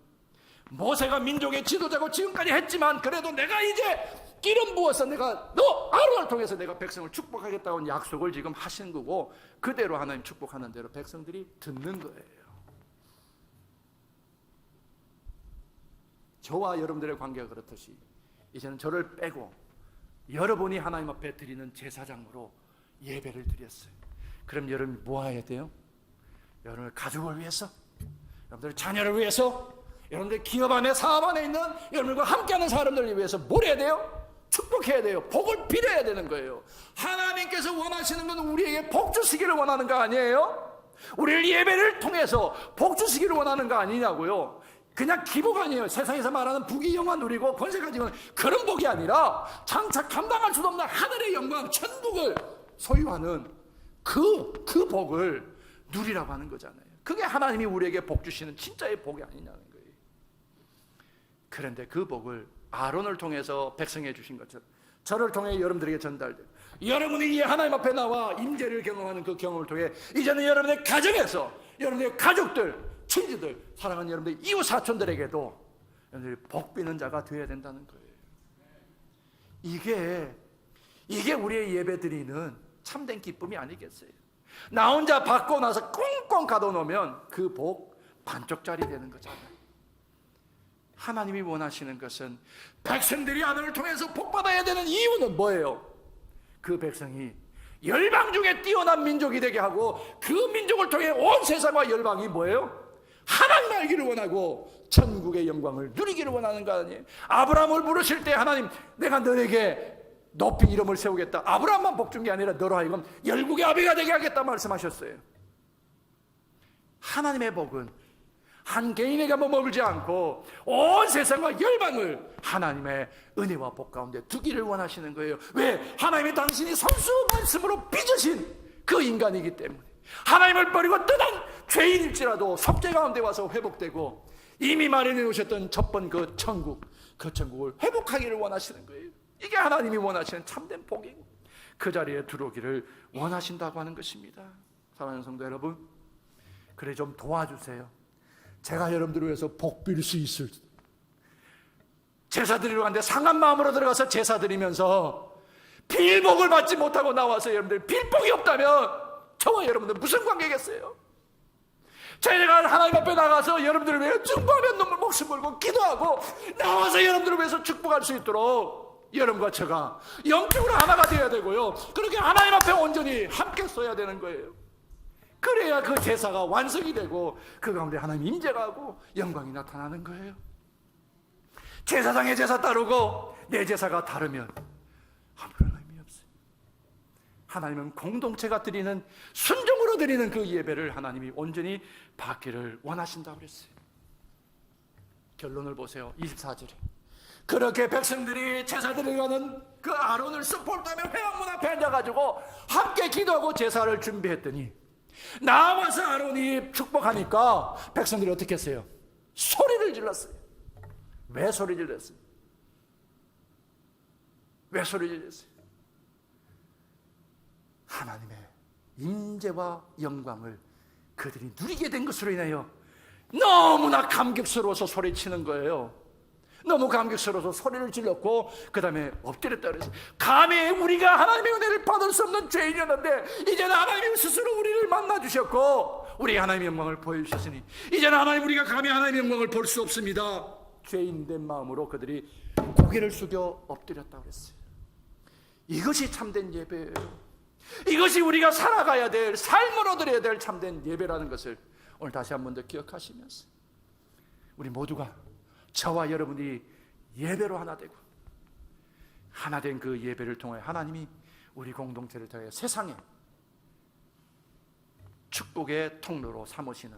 모세가 민족의 지도자고 지금까지 했지만 그래도 내가 이제 기름 부어서 내가 너 아론을 통해서 내가 백성을 축복하겠다는 약속을 지금 하신 거고 그대로 하나님 축복하는 대로 백성들이 듣는 거예요. 저와 여러분들의 관계가 그렇듯이 이제는 저를 빼고 여러분이 하나님 앞에 드리는 제사장으로 예배를 드렸어요. 그럼 여러분이 뭐 해야 돼요? 여러분의 가족을 위해서, 여러분들의 자녀를 위해서, 여러분들 기업 안에 사업 안에 있는 여러분과 함께하는 사람들을 위해서 뭘 해야 돼요? 축복해야 돼요. 복을 빌어야 되는 거예요. 하나님께서 원하시는 건 우리에게 복 주시기를 원하는 거 아니에요? 우리를 예배를 통해서 복 주시기를 원하는 거 아니냐고요. 그냥 기복 아니에요. 세상에서 말하는 부귀영화 누리고 권세 가지고는 그런 복이 아니라 장차 감당할 수도 없는 하늘의 영광 천국을 소유하는 그 복을 누리라고 하는 거잖아요. 그게 하나님이 우리에게 복 주시는 진짜의 복이 아니냐는 거예요. 그런데 그 복을 아론을 통해서 백성에 주신 것처럼 저를 통해 여러분들에게 전달돼요. 여러분이 하나님 앞에 나와 임재를 경험하는 그 경험을 통해 이제는 여러분의 가정에서 여러분의 가족들, 친지들, 사랑하는 여러분들 이웃 사촌들에게도 여러분들이 복 비는 자가 되어야 된다는 거예요. 이게 우리의 예배 드리는 참된 기쁨이 아니겠어요? 나 혼자 받고 나서 꽁꽁 가둬놓으면 그 복 반쪽짜리 되는 거잖아요. 하나님이 원하시는 것은 백성들이 하나님을 통해서 복받아야 되는 이유는 뭐예요? 그 백성이 열방 중에 뛰어난 민족이 되게 하고 그 민족을 통해 온 세상과 열방이 뭐예요? 하나님 알기를 원하고 천국의 영광을 누리기를 원하는 거 아니에요? 아브라함을 부르실 때 하나님 내가 너에게 높이 이름을 세우겠다. 아브라함만 복 준 게 아니라 너로 하여금 열국의 아비가 되게 하겠다 말씀하셨어요. 하나님의 복은 한 개인에게 머물지 않고 온 세상과 열방을 하나님의 은혜와 복 가운데 두기를 원하시는 거예요. 왜? 하나님이 당신이 선수 말씀으로 빚으신 그 인간이기 때문에 하나님을 버리고 떠난 죄인일지라도 속죄 가운데 와서 회복되고 이미 마련해 놓으셨던 첫 번 그 천국을 회복하기를 원하시는 거예요. 이게 하나님이 원하시는 참된 복이고 그 자리에 들어오기를 원하신다고 하는 것입니다. 사랑하는 성도 여러분, 그래 좀 도와주세요. 제가 여러분들을 위해서 복 빌 수 있을 제사 드리러 갔는데 상한 마음으로 들어가서 제사 드리면서 빌복을 받지 못하고 나와서 여러분들 빌복이 없다면 저와 여러분들 무슨 관계겠어요? 제가 하나님 앞에 나가서 여러분들을 위해 중보하면 눈물 목숨 걸고 기도하고 나와서 여러분들을 위해서 축복할 수 있도록 여러분과 제가 영적으로 하나가 되어야 되고요. 그렇게 하나님 앞에 온전히 함께 써야 되는 거예요. 그래야 그 제사가 완성이 되고 그 가운데 하나님 임재가 하고 영광이 나타나는 거예요. 제사장의 제사 따르고 내 제사가 다르면 아무런 의미 없어요. 하나님은 공동체가 드리는 순종으로 드리는 그 예배를 하나님이 온전히 받기를 원하신다고 그랬어요. 결론을 보세요. 24절에 그렇게 백성들이 제사 드리려는 그 아론을 스폴다며 회막문 앞에 앉아가지고 함께 기도하고 제사를 준비했더니 나와서 아론이 축복하니까 백성들이 어떻게 했어요? 소리를 질렀어요. 왜 소리 질렀어요? 왜 소리 질렀어요? 하나님의 임재와 영광을 그들이 누리게 된 것으로 인하여 너무나 감격스러워서 소리치는 거예요. 너무 감격스러워서 소리를 질렀고 그 다음에 엎드렸다 그랬어요. 감히 우리가 하나님의 은혜를 받을 수 없는 죄인이었는데 이제는 하나님 스스로 우리를 만나주셨고 우리 하나님의 영광을 보여주셨으니 이제는 하나님 우리가 감히 하나님의 영광을 볼 수 없습니다. 죄인된 마음으로 그들이 고개를 숙여 엎드렸다 그랬어요. 이것이 참된 예배예요. 이것이 우리가 살아가야 될, 삶으로 드려야 될 참된 예배라는 것을 오늘 다시 한 번 더 기억하시면서 우리 모두가 저와 여러분이 예배로 하나 되고 하나 된 그 예배를 통해 하나님이 우리 공동체를 통해 세상에 축복의 통로로 삼으시는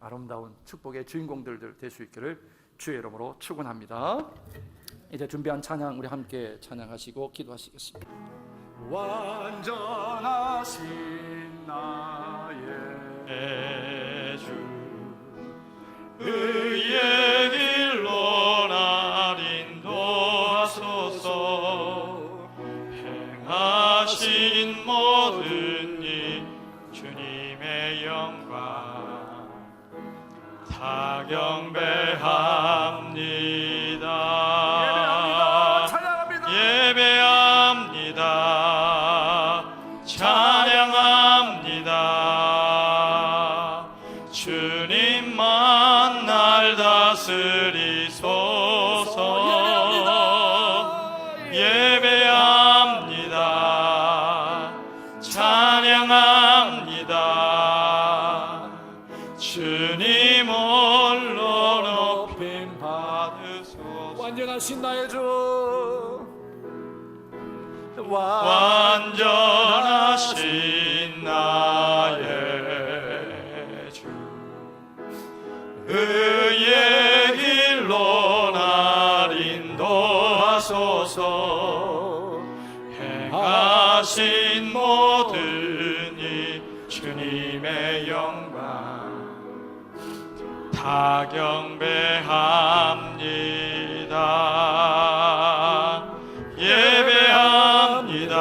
아름다운 축복의 주인공들 될 수 있기를 주의 이름으로 축원합니다. 이제 준비한 찬양 우리 함께 찬양하시고 기도하시겠습니다. 완전하신 나의 주 의의 길로 날 인도하소서. 행하신 모든 일 주님의 영광 다 경배합니다. 예배합니다. 찬양합니다. 주님만 날 다스리소서. 예배합니다. 찬양합니다. 주님 홀로 높임 받으소서. 완전하신 나의 주 완전하신 나의 주 의의 길로 날 인도하소서. 행하신 모든 일 주님의 영광 다 경배합니다. 예배합니다.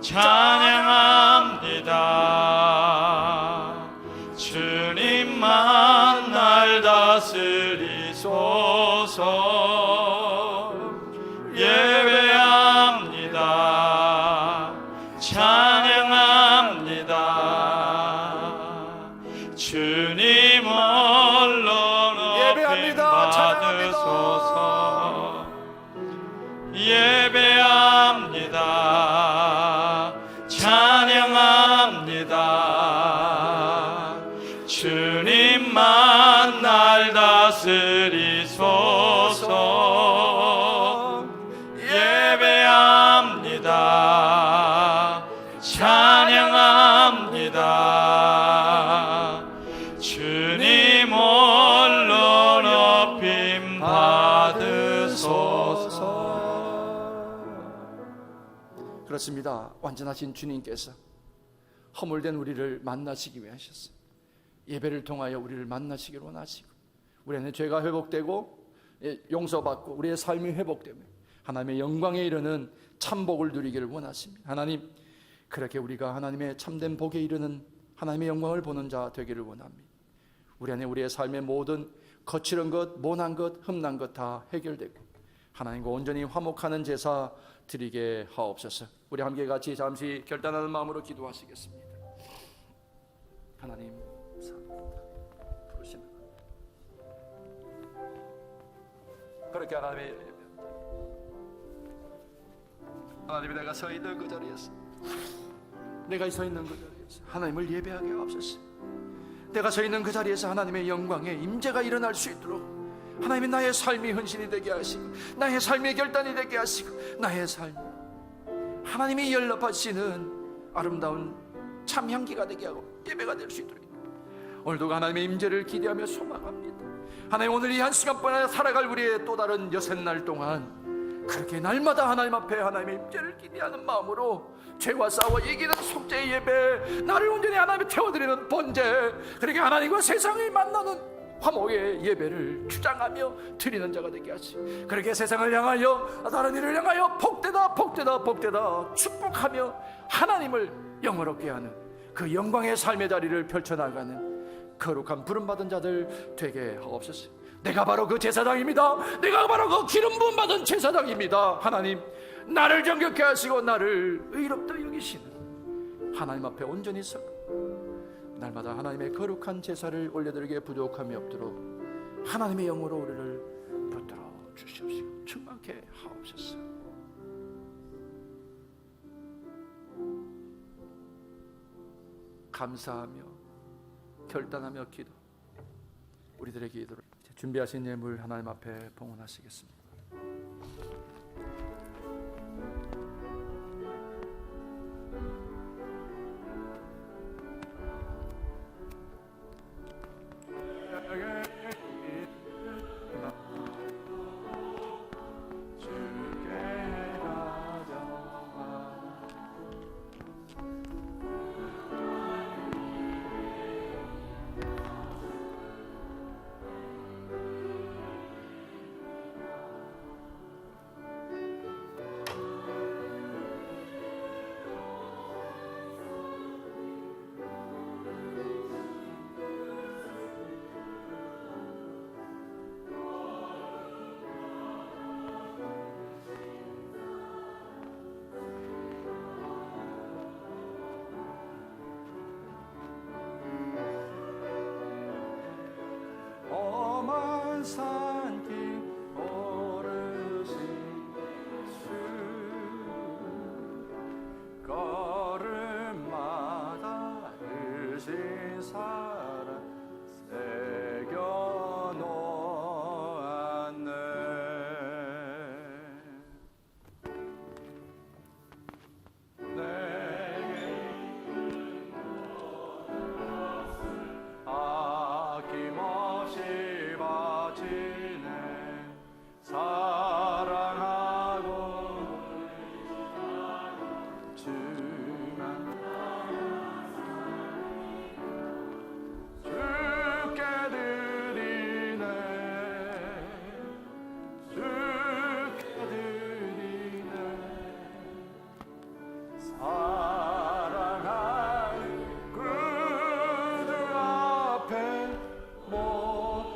찬양합니다. 주님만 날 다스리소서. 예배합니다. 찬양합니다. 주님 홀로 높임 받으소서. 예배합니다. 찬양합니다. 주님만 날 다스리소서. 예배합니다. 찬양합니다. 주님 홀로 높임 받으소서. 그렇습니다. 완전하신 주님께서 허물된 우리를 만나시기 위해 하셨어요. 예배를 통하여 우리를 만나시기를 원하시고 우리 안에 죄가 회복되고 용서받고 우리의 삶이 회복되며 하나님의 영광에 이르는 참복을 누리기를 원하십니다. 하나님, 그렇게 우리가 하나님의 참된 복에 이르는 하나님의 영광을 보는 자 되기를 원합니다. 우리 안에 우리의 삶의 모든 거칠은 것, 모난 것, 흠난 것 다 해결되고 하나님과 온전히 화목하는 제사 드리게 하옵소서. 우리 함께 같이 잠시 결단하는 마음으로 기도하시겠습니다. 하나님 부르시는 그렇게 하나님이 내가 서 있는 그 자리에서 하나님을 예배하게 하옵소서. 내가 서 있는 그 자리에서 하나님의 영광의 임재가 일어날 수 있도록 하나님이 나의 삶이 헌신이 되게 하시고 나의 삶의 결단이 되게 하시고 나의 삶 하나님이 연락하시는 아름다운 참 향기가 되게 하고 예배가 될 수 있도록 오늘도 하나님의 임재를 기대하며 소망합니다. 하나님, 오늘 이 한 시간뿐 살아갈 우리의 또 다른 여섯날 동안 그렇게 날마다 하나님 앞에 하나님의 임재를 기대하는 마음으로 죄와 싸워 이기는 속죄의 예배, 나를 온전히 하나님께 태워드리는 번제, 그렇게 하나님과 세상을 만나는 화목의 예배를 주장하며 드리는 자가 되게 하시고 그렇게 세상을 향하여 다른 이를 향하여 복되다 복되다 복되다 축복하며 하나님을 영화롭게 하는 그 영광의 삶의 자리를 펼쳐나가는 거룩한 부름받은 자들 되게 하옵소서. 내가 바로 그 제사장입니다. 내가 바로 그 기름 부음 받은 제사장입니다. 하나님, 나를 정결케 하시고 나를 의롭다 여기시는 하나님 앞에 온전히 서고 날마다 하나님의 거룩한 제사를 올려드리기에 부족함이 없도록 하나님의 영으로 우리를 붙들어 주시옵시고 충만케 하옵소서. 감사하며 결단하며 기도, 우리들의 기도를 준비하신 예물 하나님 앞에 봉헌하시겠습니다. 산길 오르신 주 걸음마다 으신 사랑 새겨 놓았네. 내게 아낌없이 사랑하고 주만 주께 드리네 주께 드리네 사랑할 그들 앞에 모두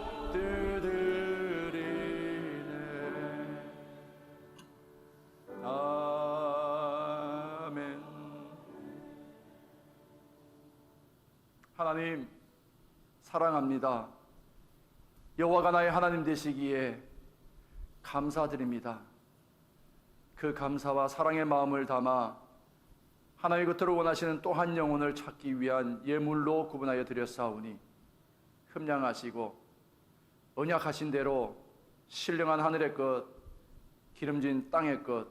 아멘. 하나님 사랑합니다. 여호와가 나의 하나님 되시기에 감사드립니다. 그 감사와 사랑의 마음을 담아 하나님 곁으로 원하시는 또 한 영혼을 찾기 위한 예물로 구분하여 드렸사오니 흠량하시고 언약하신 대로 신령한 하늘의 것, 기름진 땅의 것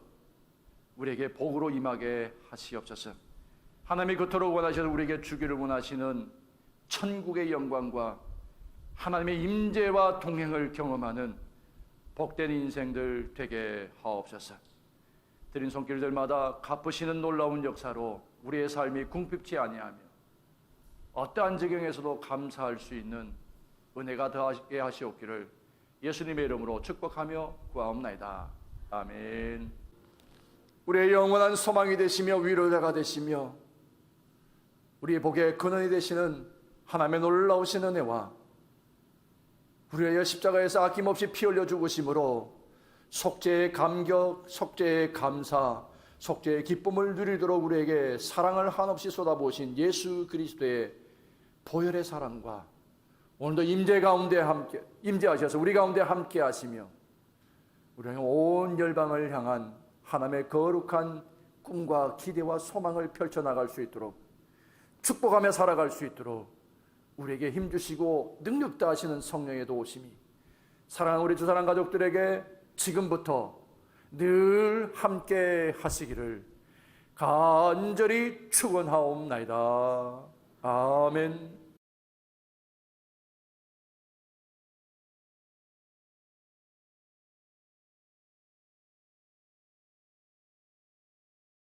우리에게 복으로 임하게 하시옵소서. 하나님이 그토록 원하셔서 우리에게 주기를 원하시는 천국의 영광과 하나님의 임재와 동행을 경험하는 복된 인생들 되게 하옵소서. 드린 손길들마다 갚으시는 놀라운 역사로 우리의 삶이 궁핍지 아니하며 어떠한 지경에서도 감사할 수 있는 은혜가 더하게 하시옵기를 예수님의 이름으로 축복하며 구하옵나이다. 아멘. 우리의 영원한 소망이 되시며 위로자가 되시며 우리의 복의 근원이 되시는 하나님의 놀라우신 은혜와 우리의 십자가에서 아낌없이 피 흘려 죽으심으로 속죄의 감격, 속죄의 감사, 속죄의 기쁨을 누리도록 우리에게 사랑을 한없이 쏟아부으신 예수 그리스도의 보혈의 사랑과 오늘도 임재 가운데 함께 임재하셔서 우리 가운데 함께 하시며 우리는 온 열방을 향한 하나님의 거룩한 꿈과 기대와 소망을 펼쳐나갈 수 있도록 축복하며 살아갈 수 있도록 우리에게 힘주시고 능력 다하시는 성령의 도우심이 사랑하는 우리 주사랑 가족들에게 지금부터 늘 함께 하시기를 간절히 축원하옵나이다. 아멘.